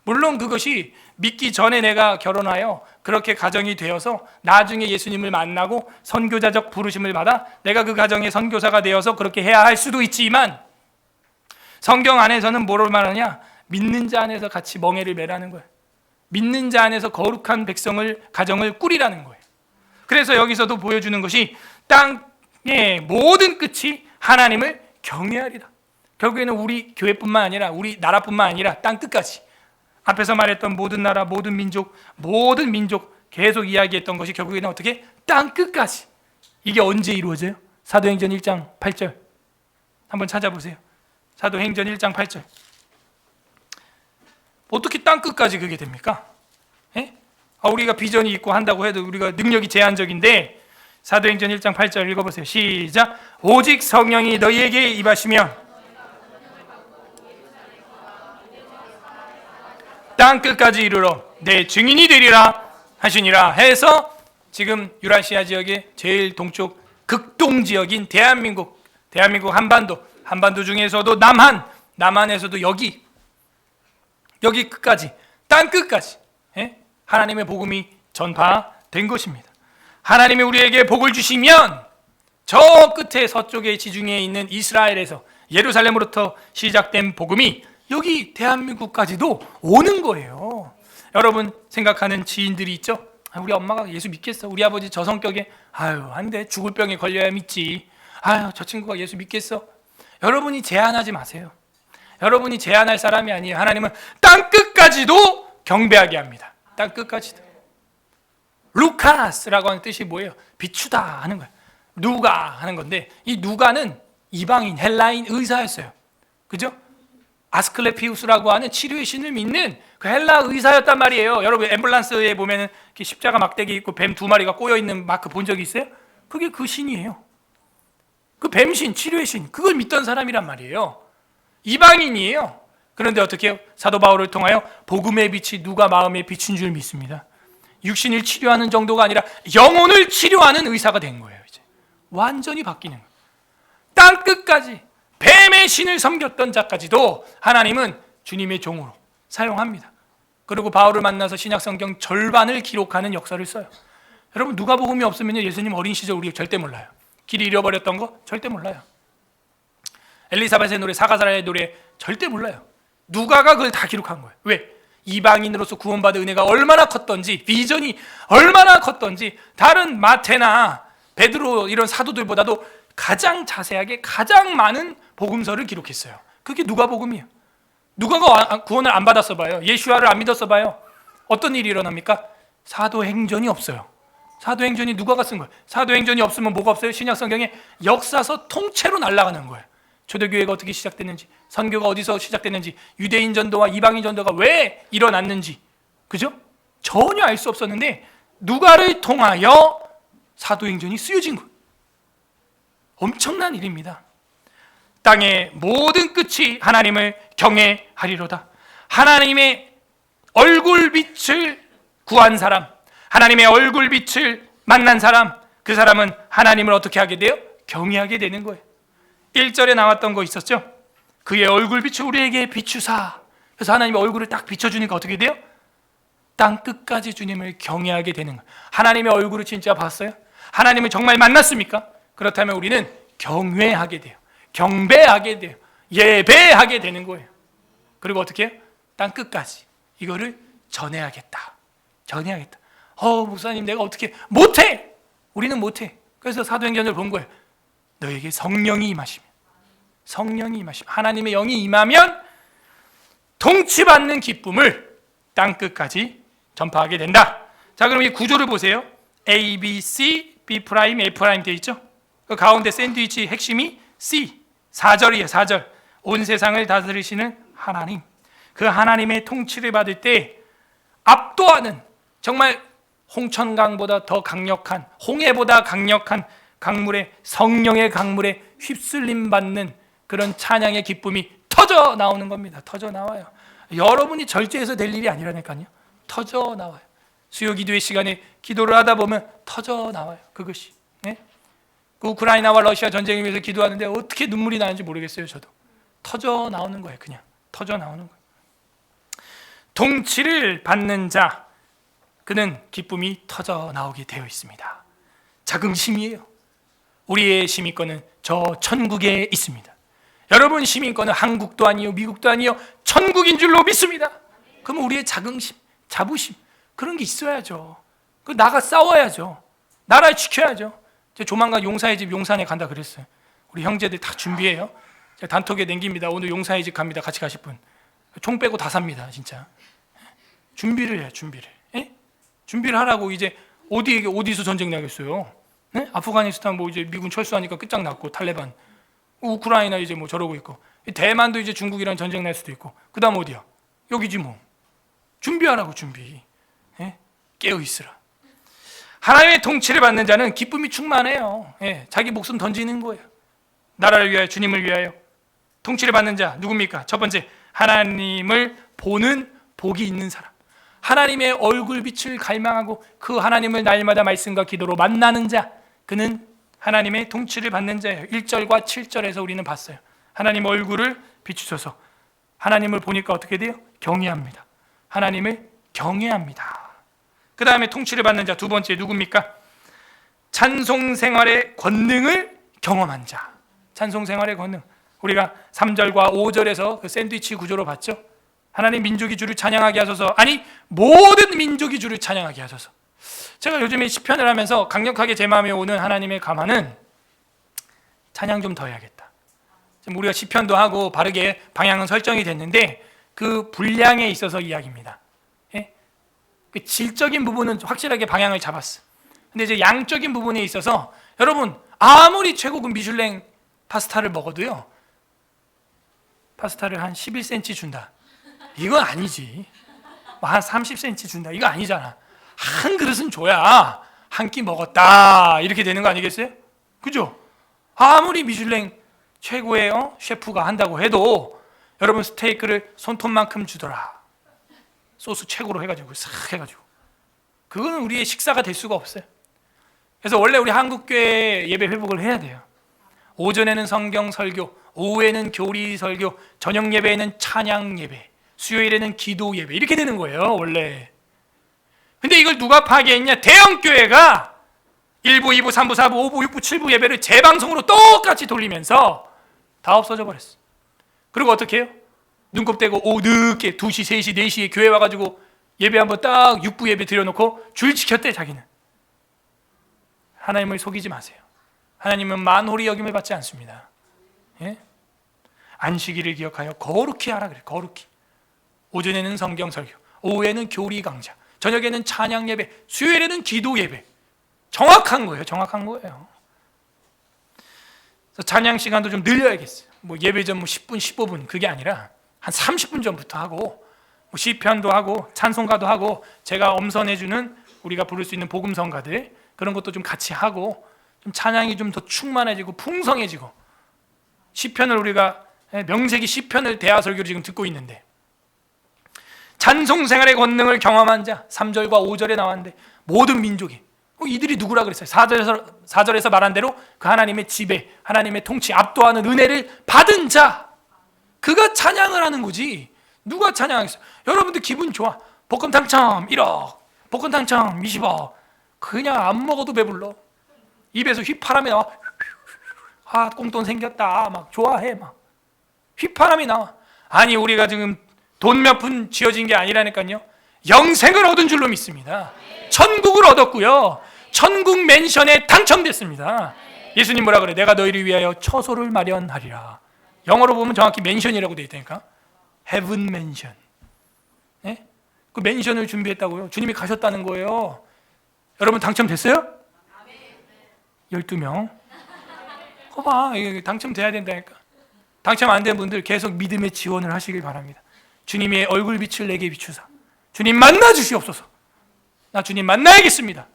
물론 그것이 믿기 전에 내가 결혼하여 그렇게 가정이 되어서 나중에 예수님을 만나고 선교자적 부르심을 받아 내가 그 가정의 선교사가 되어서 그렇게 해야 할 수도 있지만 성경 안에서는 뭐를 말하냐? 믿는 자 안에서 같이 멍에를 매라는 거예요. 믿는 자 안에서 거룩한 가정을 꾸리라는 거예요. 그래서 여기서도 보여주는 것이 땅의 모든 끝이 하나님을 경외하리라. 결국에는 우리 교회뿐만 아니라 우리 나라뿐만 아니라 땅 끝까지 앞에서 말했던 모든 나라, 모든 민족 계속 이야기했던 것이 결국에는 어떻게? 땅 끝까지. 이게 언제 이루어져요? 사도행전 1장 8절 한번 찾아보세요. 사도행전 1장 8절 어떻게 땅 끝까지 그게 됩니까? 우리가 비전이 있고 한다고 해도 우리가 능력이 제한적인데 사도행전 1장 8절 읽어보세요. 시작. 오직 성령이 너희에게 임하시면 땅 끝까지 이르러 내 증인이 되리라 하시니라 해서 지금 유라시아 지역의 제일 동쪽 극동 지역인 대한민국 한반도 중에서도 남한에서도 여기 끝까지 땅 끝까지 하나님의 복음이 전파된 것입니다. 하나님이 우리에게 복을 주시면 저 끝에 서쪽의 지중해에 있는 이스라엘에서 예루살렘으로부터 시작된 복음이 여기 대한민국까지도 오는 거예요. 여러분 생각하는 지인들이 있죠? 우리 엄마가 예수 믿겠어? 우리 아버지 저 성격에 아유 안 돼, 죽을 병에 걸려야 믿지. 아유 저 친구가 예수 믿겠어? 여러분이 제한하지 마세요. 여러분이 제한할 사람이 아니에요. 하나님은 땅끝까지도 경배하게 합니다. 땅끝까지도. 루카스라고 하는 뜻이 뭐예요? 비추다 하는 거예요. 누가 하는 건데, 이 누가는 이방인 헬라인 의사였어요. 그죠? 아스클레피우스라고 하는 치료의 신을 믿는 그 헬라 의사였단 말이에요. 여러분 앰뷸런스에 보면은 십자가 막대기 있고 뱀 2마리가 꼬여 있는 마크 본 적 있어요? 그게 그 신이에요. 그 뱀신, 치료의 신, 그걸 믿던 사람이란 말이에요. 이방인이에요. 그런데 어떻게 해요? 사도 바울을 통하여 복음의 빛이 누가 마음에 비친 줄 믿습니다. 육신을 치료하는 정도가 아니라 영혼을 치료하는 의사가 된 거예요. 이제 완전히 바뀌는 거예요. 땅끝까지 뱀의 신을 섬겼던 자까지도 하나님은 주님의 종으로 사용합니다. 그리고 바울을 만나서 신약성경 절반을 기록하는 역사를 써요. 여러분 누가복음이 없으면 예수님 어린 시절 우리 절대 몰라요. 길이 잃어버렸던 거 절대 몰라요. 엘리사벳의 노래, 사가사라의 노래 절대 몰라요. 누가가 그걸 다 기록한 거예요. 왜? 이방인으로서 구원받은 은혜가 얼마나 컸던지, 비전이 얼마나 컸던지 다른 마태나 베드로 이런 사도들보다도 가장 자세하게 가장 많은 복음서를 기록했어요. 그게 누가복음이에요. 누가가 구원을 안 받았어 봐요. 예수와를 안 믿었어 봐요. 어떤 일이 일어납니까? 사도행전이 없어요. 사도행전이 누가가 쓴 거예요. 사도행전이 없으면 뭐가 없어요? 신약성경에 역사서 통째로 날아가는 거예요. 초대교회가 어떻게 시작됐는지, 선교가 어디서 시작됐는지, 유대인 전도와 이방인 전도가 왜 일어났는지, 그죠? 전혀 알 수 없었는데 누가를 통하여 사도행전이 쓰여진 거예요. 엄청난 일입니다. 땅의 모든 끝이 하나님을 경외하리로다. 하나님의 얼굴빛을 구한 사람, 하나님의 얼굴빛을 만난 사람, 그 사람은 하나님을 어떻게 하게 돼요? 경외하게 되는 거예요. 1절에 나왔던 거 있었죠? 그의 얼굴빛을 우리에게 비추사. 그래서 하나님의 얼굴을 딱 비춰주니까 어떻게 돼요? 땅 끝까지 주님을 경외하게 되는 거예요. 하나님의 얼굴을 진짜 봤어요? 하나님을 정말 만났습니까? 그렇다면 우리는 경외하게 돼요. 경배하게 돼요. 예배하게 되는 거예요. 그리고 어떻게 해요? 땅 끝까지 이거를 전해야겠다. 전해야겠다. 목사님 내가 어떻게 못해. 우리는 못해. 그래서 사도행전을 본 거예요. 너에게 성령이 임하시면, 성령이 임하시면, 하나님의 영이 임하면 통치받는 기쁨을 땅 끝까지 전파하게 된다. 자, 그럼 이 구조를 보세요. A, B, C, B 프라임, A 프라임 되어 있죠? 그 가운데 샌드위치 핵심이 C, 4절이에요. 4절. 온 세상을 다스리시는 하나님. 그 하나님의 통치를 받을 때 압도하는, 정말 홍천강보다 더 강력한, 홍해보다 강력한 강물에, 성령의 강물에 휩쓸림 받는 그런 찬양의 기쁨이 터져 나오는 겁니다. 터져 나와요. 여러분이 절제해서 될 일이 아니라니까요. 터져 나와요. 수요 기도의 시간에 기도를 하다 보면 터져 나와요. 그것이. 네? 그 우크라이나와 러시아 전쟁을 위해서 기도하는데 어떻게 눈물이 나는지 모르겠어요. 저도. 터져 나오는 거예요. 그냥 터져 나오는 거예요. 통치를 받는 자, 그는 기쁨이 터져 나오게 되어 있습니다. 자긍심이에요. 우리의 시민권은 저 천국에 있습니다. 여러분 시민권은 한국도 아니요 미국도 아니요 천국인 줄로 믿습니다. 그러면 우리의 자긍심, 자부심 그런 게 있어야죠. 그 나가 싸워야죠. 나라 지켜야죠. 제가 조만간 용사의 집 용산에 간다 그랬어요. 우리 형제들 다 준비해요. 제가 단톡에 남깁니다. 오늘 용사의 집 갑니다. 같이 가실 분. 총 빼고 다 삽니다. 진짜. 준비를 해요. 준비를. 예? 준비를 하라고. 이제 어디서 전쟁 나겠어요? 네? 아프가니스탄 뭐 이제 미군 철수하니까 끝장났고, 탈레반, 우크라이나 이제 뭐 저러고 있고, 대만도 이제 중국이랑 전쟁 날 수도 있고, 그다음 어디야? 여기지 뭐. 준비하라고. 준비. 예? 깨어 있으라. 하나님의 통치를 받는 자는 기쁨이 충만해요. 예, 자기 목숨 던지는 거예요. 나라를 위하여, 주님을 위하여. 통치를 받는 자 누굽니까? 첫 번째, 하나님을 보는 복이 있는 사람. 하나님의 얼굴빛을 갈망하고 그 하나님을 날마다 말씀과 기도로 만나는 자, 그는 하나님의 통치를 받는 자예요. 1절과 7절에서 우리는 봤어요. 하나님 얼굴을 비추셔서 하나님을 보니까 어떻게 돼요? 경외합니다. 하나님을 경외합니다. 그 다음에 통치를 받는 자 두 번째 누굽니까? 찬송 생활의 권능을 경험한 자. 찬송 생활의 권능. 우리가 3절과 5절에서 그 샌드위치 구조로 봤죠. 하나님 민족이 주를 찬양하게 하소서. 아니 모든 민족이 주를 찬양하게 하소서. 제가 요즘에 시편을 하면서 강력하게 제 마음에 오는 하나님의 감화는 찬양 좀 더 해야겠다. 지금 우리가 시편도 하고 바르게 방향은 설정이 됐는데 그 분량에 있어서 이야기입니다. 예? 그 질적인 부분은 확실하게 방향을 잡았어. 근데 이제 양적인 부분에 있어서 여러분 아무리 최고급 미슐랭 파스타를 먹어도요, 파스타를 한 11cm 준다, 이건 아니지. 한 30cm 준다, 이거 아니잖아. 한 그릇은 줘야 한 끼 먹었다 이렇게 되는 거 아니겠어요? 그죠? 아무리 미슐랭 최고의 셰프가 한다고 해도 여러분 스테이크를 손톱만큼 주더라, 소스 최고로 해가지고 싹 해가지고, 그거는 우리의 식사가 될 수가 없어요. 그래서 원래 우리 한국교회 예배 회복을 해야 돼요. 오전에는 성경 설교, 오후에는 교리 설교, 저녁 예배에는 찬양 예배, 수요일에는 기도 예배, 이렇게 되는 거예요 원래. 근데 이걸 누가 파괴했냐? 대형교회가 1부, 2부, 3부, 4부, 5부, 6부, 7부 예배를 재방송으로 똑같이 돌리면서 다 없어져 버렸어. 그리고 어떻게 해요? 눈곱 떼고 오후 늦게 2시, 3시, 4시에 교회 와가지고 예배 한번 딱 6부 예배 드려놓고 줄 지켰대 자기는. 하나님을 속이지 마세요. 하나님은 만홀히 여김을 받지 않습니다. 예? 안식일을 기억하여 거룩히 하라 그래. 거룩히. 오전에는 성경 설교, 오후에는 교리 강좌, 저녁에는 찬양 예배, 수요일에는 기도 예배. 정확한 거예요. 정확한 거예요. 그래서 찬양 시간도 좀 늘려야겠어요. 뭐 예배 전 10분, 15분 그게 아니라 한 30분 전부터 하고, 뭐 시편도 하고 찬송가도 하고, 제가 엄선해주는 우리가 부를 수 있는 복음성가들 그런 것도 좀 같이 하고, 좀 찬양이 좀 더 충만해지고 풍성해지고. 시편을 우리가 명세기 시편을 대하설교로 지금 듣고 있는데, 찬송 생활의 권능을 경험한 자 3절과 5절에 나왔는데 모든 민족이, 이들이 누구라 그랬어요? 4절에서 말한 대로 그 하나님의 지배, 하나님의 통치, 압도하는 은혜를 받은 자, 그가 찬양을 하는 거지. 누가 찬양하겠어요? 여러분들 기분 좋아. 복권 당첨 1억, 복권 당첨 20억. 그냥 안 먹어도 배불러. 입에서 휘파람이 나와. 아, 꽁돈 생겼다. 막 좋아해. 막 휘파람이 나와. 아니 우리가 지금 돈 몇 푼 쥐어진 게 아니라니까요. 영생을 얻은 줄로 믿습니다. 천국을 얻었고요. 천국 맨션에 당첨됐습니다. 예수님 뭐라 그래? 내가 너희를 위하여 처소를 마련하리라. 영어로 보면 정확히 맨션이라고 되어 있다니까. Heaven Mansion. 네? 그 맨션을 준비했다고요. 주님이 가셨다는 거예요. 여러분 당첨됐어요? 12명. 거봐, 당첨돼야 된다니까. 당첨 안 된 분들 계속 믿음의 지원을 하시길 바랍니다. 주님의 얼굴빛을 내게 비추사 주님 만나 주시옵소서. 나 주님 만나야겠습니다.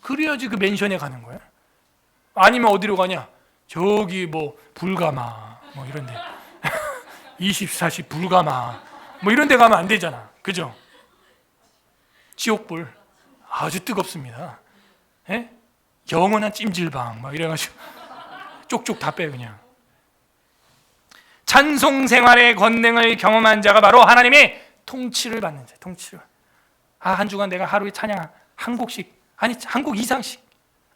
그래야지 그 맨션에 가는 거야. 아니면 어디로 가냐? 저기 뭐 불가마 뭐 이런데 24시 불가마 뭐 이런데 가면 안 되잖아. 그죠? 지옥불 아주 뜨겁습니다. 예? 영원한 찜질방 막 이래가지고 쪽쪽 다 빼 그냥. 찬송 생활의 권능을 경험한 자가 바로 하나님의 통치를 받는 자. 통치를. 한 주간 내가 하루에 찬양 한 곡씩, 아니 한 곡 이상씩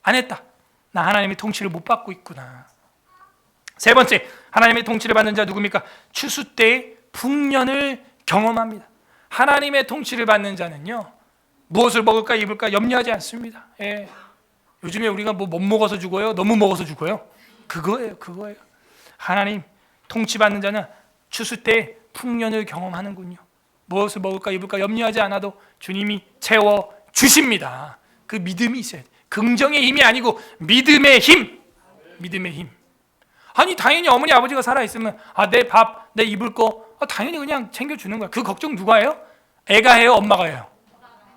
안 했다. 나 하나님의 통치를 못 받고 있구나. 세 번째, 하나님의 통치를 받는 자 누굽니까? 추수 때의 풍년을 경험합니다. 하나님의 통치를 받는 자는요, 무엇을 먹을까 입을까 염려하지 않습니다. 예. 요즘에 우리가 뭐 못 먹어서 죽어요? 너무 먹어서 죽어요? 그거예요. 하나님 통치받는 자는 추수 때 풍년을 경험하는군요. 무엇을 먹을까 입을까 염려하지 않아도 주님이 채워 주십니다. 그 믿음이 있어야 돼. 긍정의 힘이 아니고 믿음의 힘. 믿음의 힘. 아니 당연히 어머니 아버지가 살아있으면 내 밥, 내 입을 거 당연히 그냥 챙겨주는 거야. 그 걱정 누가 해요? 애가 해요? 엄마가 해요?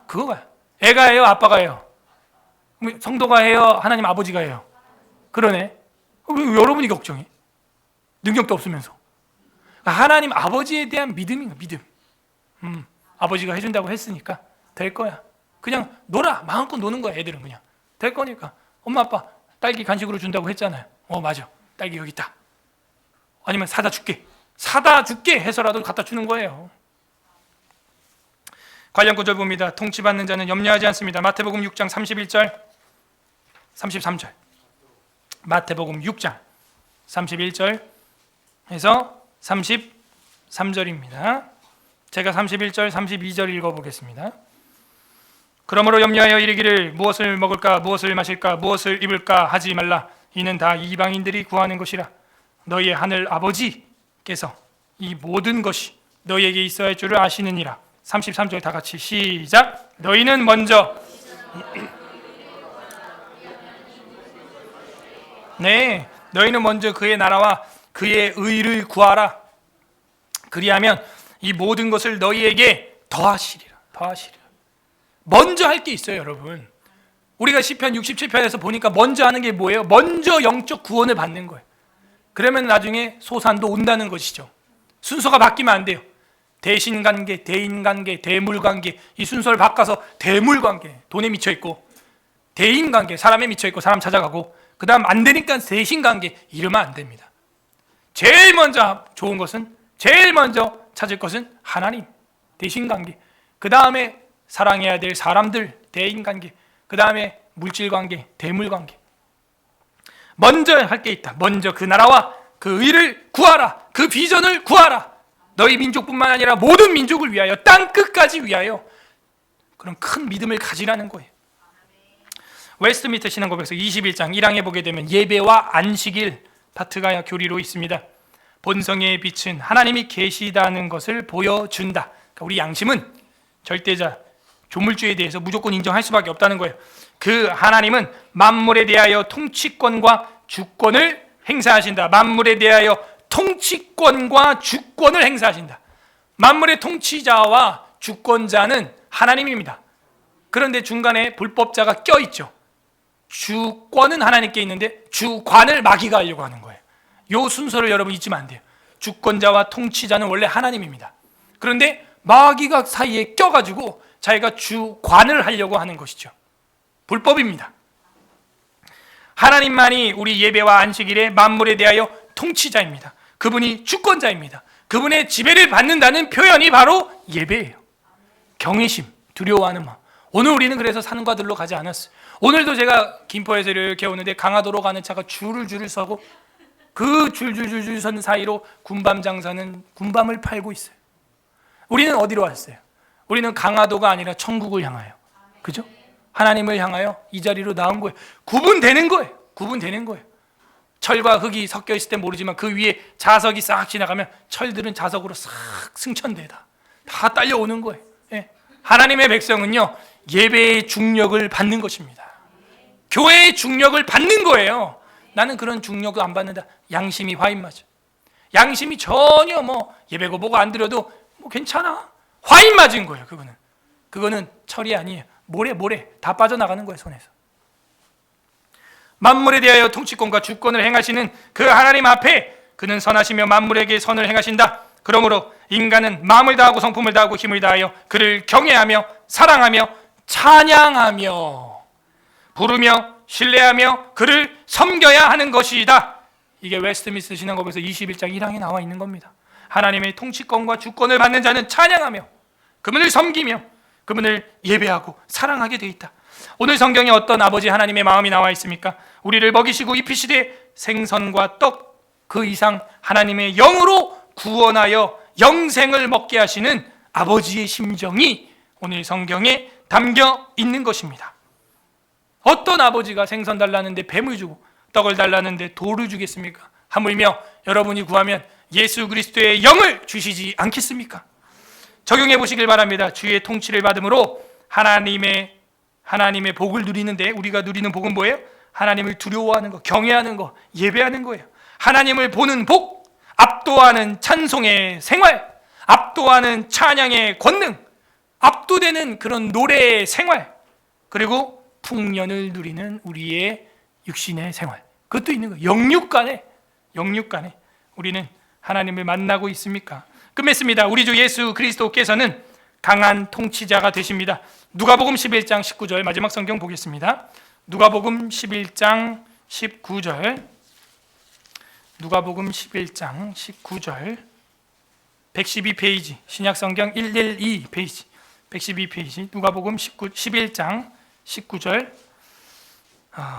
그거가. 애가 해요? 아빠가 해요? 성도가 해요? 하나님 아버지가 해요? 그러네. 왜 여러분이 걱정해? 능력도 없으면서. 하나님 아버지에 대한 믿음인가. 믿음. 아버지가 해준다고 했으니까 될 거야. 그냥 놀아. 마음껏 노는 거야. 애들은 그냥 될 거니까. 엄마 아빠 딸기 간식으로 준다고 했잖아요. 맞아. 딸기 여기 있다. 아니면 사다 줄게 해서라도 갖다 주는 거예요. 관련 구절 봅니다. 통치받는 자는 염려하지 않습니다. 마태복음 6장 31절 33절. 마태복음 6장 31절 해서 33절입니다. 제가 31절 32절 읽어보겠습니다. 그러므로 염려하여 이르기를 무엇을 먹을까 무엇을 마실까 무엇을 입을까 하지 말라. 이는 다 이방인들이 구하는 것이라. 너희의 하늘 아버지께서 이 모든 것이 너희에게 있어야 할 줄을 아시느니라. 33절 다 같이 시작. 너희는 먼저 네, 너희는 먼저 그의 나라와 그의 의를 구하라. 그리하면 이 모든 것을 너희에게 더하시리라. 먼저 할 게 있어요, 여러분. 우리가 시편 67편에서 보니까 먼저 하는 게 뭐예요? 먼저 영적 구원을 받는 거예요. 그러면 나중에 소산도 온다는 것이죠. 순서가 바뀌면 안 돼요. 대신관계, 대인관계, 대물관계, 이 순서를 바꿔서 대물관계, 돈에 미쳐있고, 대인관계, 사람에 미쳐있고 사람 찾아가고, 그 다음 안 되니까 대신관계, 이러면 안 됩니다. 제일 먼저 좋은 것은, 제일 먼저 찾을 것은 하나님, 대신관계, 그 다음에 사랑해야 될 사람들, 대인관계, 그 다음에 물질관계, 대물관계. 먼저 할 게 있다. 먼저 그 나라와 그 의를 구하라. 그 비전을 구하라. 너희 민족뿐만 아니라 모든 민족을 위하여, 땅 끝까지 위하여 그런 큰 믿음을 가지라는 거예요. 웨스트민스터 신앙고백서 21장 1항에 보게 되면 예배와 안식일 파트가 교리로 있습니다. 본성의 빛은 하나님이 계시다는 것을 보여준다. 그러니까 우리 양심은 절대자, 조물주에 대해서 무조건 인정할 수밖에 없다는 거예요. 그 하나님은 만물에 대하여 통치권과 주권을 행사하신다. 만물에 대하여 통치권과 주권을 행사하신다. 만물의 통치자와 주권자는 하나님입니다. 그런데 중간에 불법자가 껴있죠. 주권은 하나님께 있는데 주관을 마귀가 하려고 하는 거예요. 이 순서를 여러분 잊으면 안 돼요. 주권자와 통치자는 원래 하나님입니다. 그런데 마귀가 사이에 껴가지고 자기가 주관을 하려고 하는 것이죠. 불법입니다. 하나님만이 우리 예배와 안식일에 만물에 대하여 통치자입니다. 그분이 주권자입니다. 그분의 지배를 받는다는 표현이 바로 예배예요. 경외심, 두려워하는 마음. 오늘 우리는 그래서 산과들로 가지 않았어요. 오늘도 제가 김포에서 이렇게 오는데 강화도로 가는 차가 줄을 서고 그 줄 선 사이로 군밤 장사는 군밤을 팔고 있어요. 우리는 어디로 왔어요? 우리는 강화도가 아니라 천국을 향하여, 그죠? 하나님을 향하여 이 자리로 나온 거예요. 구분되는 거예요. 철과 흙이 섞여 있을 때 모르지만 그 위에 자석이 싹 지나가면 철들은 자석으로 싹 승천되다. 다 딸려오는 거예요. 예. 하나님의 백성은요, 예배의 중력을 받는 것입니다. 교회의 중력을 받는 거예요. 나는 그런 중력을 안 받는다. 양심이 화인 맞아. 양심이 전혀 예배고 뭐고 안 드려도 괜찮아. 화인 맞은 거예요. 그거는 철이 아니에요. 모래 다 빠져나가는 거예요, 손에서. 만물에 대하여 통치권과 주권을 행하시는 그 하나님 앞에 그는 선하시며 만물에게 선을 행하신다. 그러므로 인간은 마음을 다하고 성품을 다하고 힘을 다하여 그를 경외하며 사랑하며 찬양하며 부르며 신뢰하며 그를 섬겨야 하는 것이다. 이게 웨스트민스터 신앙고백서 21장 1항에 나와 있는 겁니다. 하나님의 통치권과 주권을 받는 자는 찬양하며 그분을 섬기며 그분을 예배하고 사랑하게 되어 있다. 오늘 성경에 어떤 아버지 하나님의 마음이 나와 있습니까? 우리를 먹이시고 입히시되 생선과 떡 그 이상 하나님의 영으로 구원하여 영생을 먹게 하시는 아버지의 심정이 오늘 성경에 담겨 있는 것입니다. 어떤 아버지가 생선 달라는데 뱀을 주고 떡을 달라는데 돌을 주겠습니까? 하물며 여러분이 구하면 예수 그리스도의 영을 주시지 않겠습니까? 적용해 보시길 바랍니다. 주의 통치를 받음으로 하나님의 복을 누리는데 우리가 누리는 복은 뭐예요? 하나님을 두려워하는 거, 경외하는 거, 예배하는 거예요. 하나님을 보는 복, 압도하는 찬송의 생활, 압도하는 찬양의 권능, 압도되는 그런 노래의 생활, 그리고 풍년을 누리는 우리의 육신의 생활, 그것도 있는 거예요. 영육간에 우리는 하나님을 만나고 있습니까? 끝맺습니다. 우리 주 예수 그리스도께서는 강한 통치자가 되십니다. 누가복음 11장 19절 마지막 성경 보겠습니다. 누가복음 11장 19절 누가복음 11장 19절 112페이지 신약성경 112페이지 112페이지 누가복음 11장 19절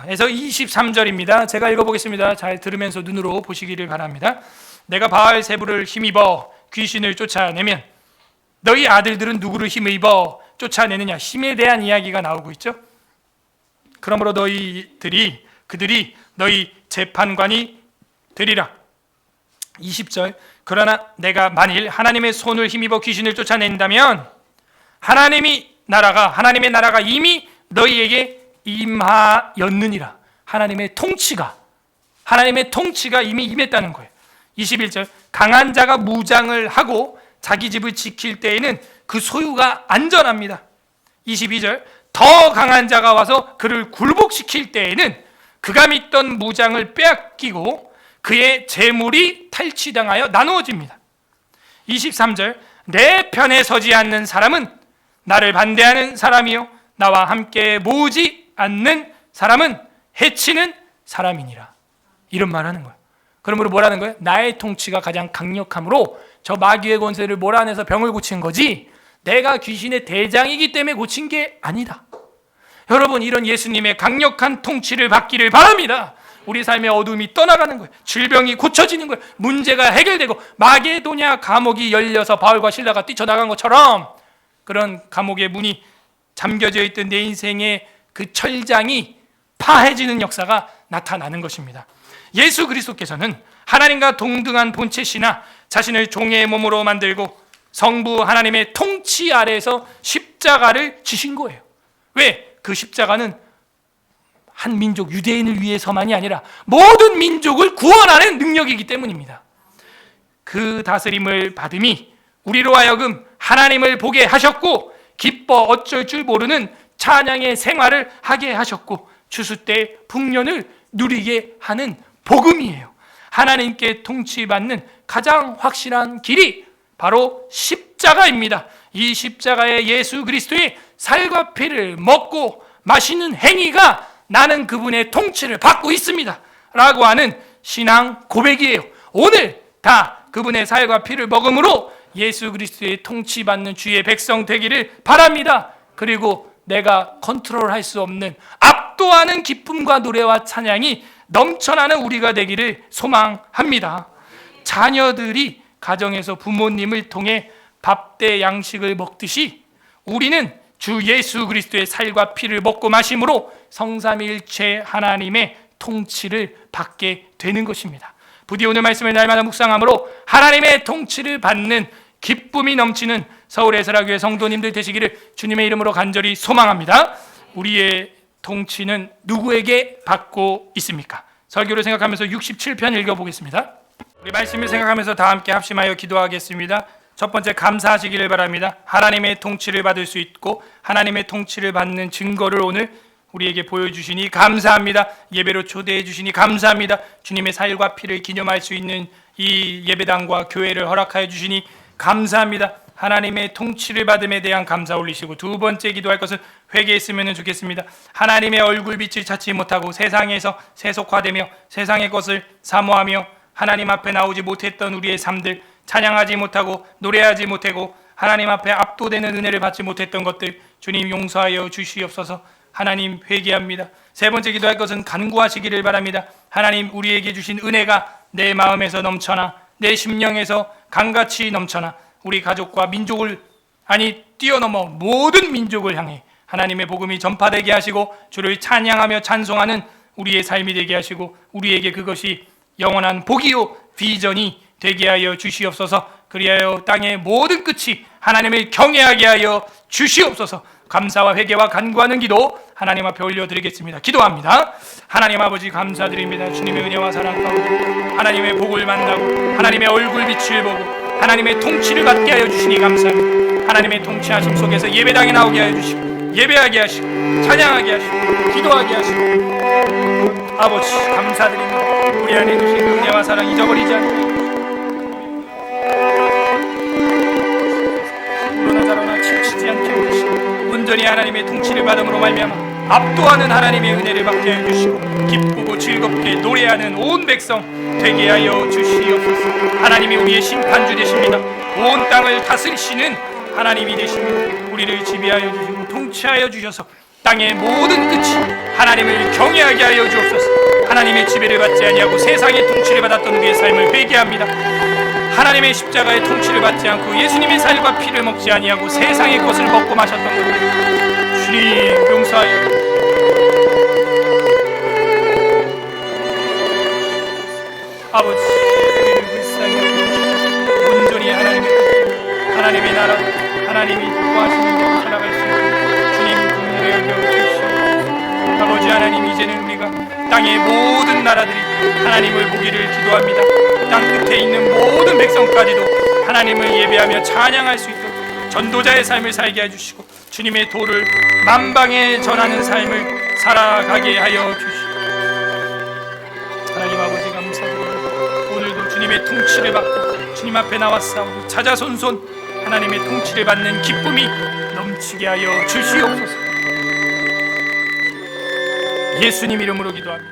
에서 23절입니다. 제가 읽어보겠습니다. 잘 들으면서 눈으로 보시기를 바랍니다. 내가 바알세불을 힘입어 귀신을 쫓아내면 너희 아들들은 누구를 힘입어 쫓아내느냐. 힘에 대한 이야기가 나오고 있죠. 그러므로 그들이 너희 재판관이 되리라. 20절 그러나 내가 만일 하나님의 손을 힘입어 귀신을 쫓아낸다면 하나님의 나라가 이미 너희에게 임하였느니라. 하나님의 통치가 이미 임했다는 거예요. 21절 강한 자가 무장을 하고 자기 집을 지킬 때에는 그 소유가 안전합니다. 22절 더 강한 자가 와서 그를 굴복시킬 때에는 그가 믿던 무장을 빼앗기고 그의 재물이 탈취당하여 나누어집니다. 23절 내 편에 서지 않는 사람은 나를 반대하는 사람이요 나와 함께 모으지 않는 사람은 해치는 사람이니라. 이런 말 하는 거예요. 그러므로 뭐라는 거예요? 나의 통치가 가장 강력함으로 저 마귀의 권세를 몰아내서 병을 고친 거지 내가 귀신의 대장이기 때문에 고친 게 아니다. 여러분 이런 예수님의 강력한 통치를 받기를 바랍니다. 우리 삶의 어둠이 떠나가는 거예요. 질병이 고쳐지는 거예요. 문제가 해결되고 마게도냐 감옥이 열려서 바울과 실라가 뛰쳐나간 것처럼 그런 감옥의 문이 잠겨져 있던 내 인생의 그 철장이 파해지는 역사가 나타나는 것입니다. 예수 그리스도께서는 하나님과 동등한 본체시나 자신을 종의 몸으로 만들고 성부 하나님의 통치 아래에서 십자가를 지신 거예요. 왜? 그 십자가는 한 민족 유대인을 위해서만이 아니라 모든 민족을 구원하는 능력이기 때문입니다. 그 다스림을 받음이 우리로 하여금 하나님을 보게 하셨고 기뻐 어쩔 줄 모르는 찬양의 생활을 하게 하셨고 추수 때 풍년을 누리게 하는 복음이에요. 하나님께 통치받는 가장 확실한 길이 바로 십자가입니다. 이 십자가의 예수 그리스도의 살과 피를 먹고 마시는 행위가 나는 그분의 통치를 받고 있습니다 라고 하는 신앙 고백이에요. 오늘 다 그분의 살과 피를 먹음으로 예수 그리스도의 통치받는 주의 백성 되기를 바랍니다. 그리고 내가 컨트롤할 수 없는 압도하는 기쁨과 노래와 찬양이 넘쳐나는 우리가 되기를 소망합니다. 자녀들이 가정에서 부모님을 통해 밥대 양식을 먹듯이 우리는 주 예수 그리스도의 살과 피를 먹고 마심으로 성삼위일체 하나님의 통치를 받게 되는 것입니다. 부디 오늘 말씀을 날마다 묵상함으로 하나님의 통치를 받는 기쁨이 넘치는 서울의 사랑교회 성도님들 되시기를 주님의 이름으로 간절히 소망합니다. 우리의 통치는 누구에게 받고 있습니까? 설교를 생각하면서 67편 읽어보겠습니다. 우리 말씀을 생각하면서 다 함께 합심하여 기도하겠습니다. 첫 번째 감사하시기를 바랍니다. 하나님의 통치를 받을 수 있고 하나님의 통치를 받는 증거를 오늘 우리에게 보여주시니 감사합니다. 예배로 초대해 주시니 감사합니다. 주님의 살과 피를 기념할 수 있는 이 예배당과 교회를 허락하여 주시니 감사합니다. 하나님의 통치를 받음에 대한 감사 올리시고 두 번째 기도할 것은 회개했으면 좋겠습니다. 하나님의 얼굴빛을 찾지 못하고 세상에서 세속화되며 세상의 것을 사모하며 하나님 앞에 나오지 못했던 우리의 삶들, 찬양하지 못하고 노래하지 못하고 하나님 앞에 압도되는 은혜를 받지 못했던 것들 주님 용서하여 주시옵소서. 하나님 회개합니다. 세 번째 기도할 것은 간구하시기를 바랍니다. 하나님 우리에게 주신 은혜가 내 마음에서 넘쳐나 내 심령에서 강같이 넘쳐나 우리 가족과 민족을 뛰어넘어 모든 민족을 향해 하나님의 복음이 전파되게 하시고 주를 찬양하며 찬송하는 우리의 삶이 되게 하시고 우리에게 그것이 영원한 복이요 비전이 되게 하여 주시옵소서. 그리하여 땅의 모든 끝이 하나님을 경외하게 하여 주시옵소서. 감사와 회개와 간구하는 기도 하나님 앞에 올려드리겠습니다. 기도합니다. 하나님 아버지 감사드립니다. 주님의 은혜와 사랑 가운데 하나님의 복을 만나고 하나님의 얼굴빛을 보고 하나님의 통치를 받게 하여 주시니 감사합니다. 하나님의 통치하심 속에서 예배당에 나오게 하여 주시고 예배하게 하시고 찬양하게 하시고 기도하게 하시고 아버지 감사드립니다. 우리 안에 주신 은혜와 사랑 잊어버리지 않고 물러나자로나 치우치지 않게 해주시고 온전히 하나님의 통치를 받음으로 말미암아 압도하는 하나님의 은혜를 받게 해주시고 기쁘고 즐겁게 노래하는 온 백성 되게 하여 주시옵소서. 하나님이 우리의 심판주 되십니다. 온 땅을 다스리시는 하나님이 되시며 우리를 지배하여 주시고 통치하여 주셔서 땅의 모든 끝이 하나님을 경외하게 하여 주옵소서. 하나님의 지배를 받지 아니하고 세상의 통치를 받았던 우리의 삶을 회개합니다. 하나님의 십자가의 통치를 받지 않고 예수님의 살과 피를 먹지 아니하고 세상의 것을 먹고 마셨던 것 주님 용서하여 아버지, 우리를 불쌍히 여기시고 온전히 하나님의 나라, 하나님이 구하시는 대로 살아갈 수 있도록 주님 긍휼히 여겨주시옵소서. 아버지 하나님, 이제는 우리가 땅의 모든 나라들이 하나님을 보기를 기도합니다. 땅 끝에 있는 모든 백성까지도 하나님을 예배하며 찬양할 수 있도록 전도자의 삶을 살게 해주시고 주님의 도를 만방에 전하는 삶을 살아가게 하여 주시옵소서. 하나님 아버지 감사드립니다. 오늘도 주님의 통치를 받고 주님 앞에 나왔사오니 자자손손 하나님의 통치를 받는 기쁨이 넘치게 하여 주시옵소서. 예수님 이름으로 기도합니다.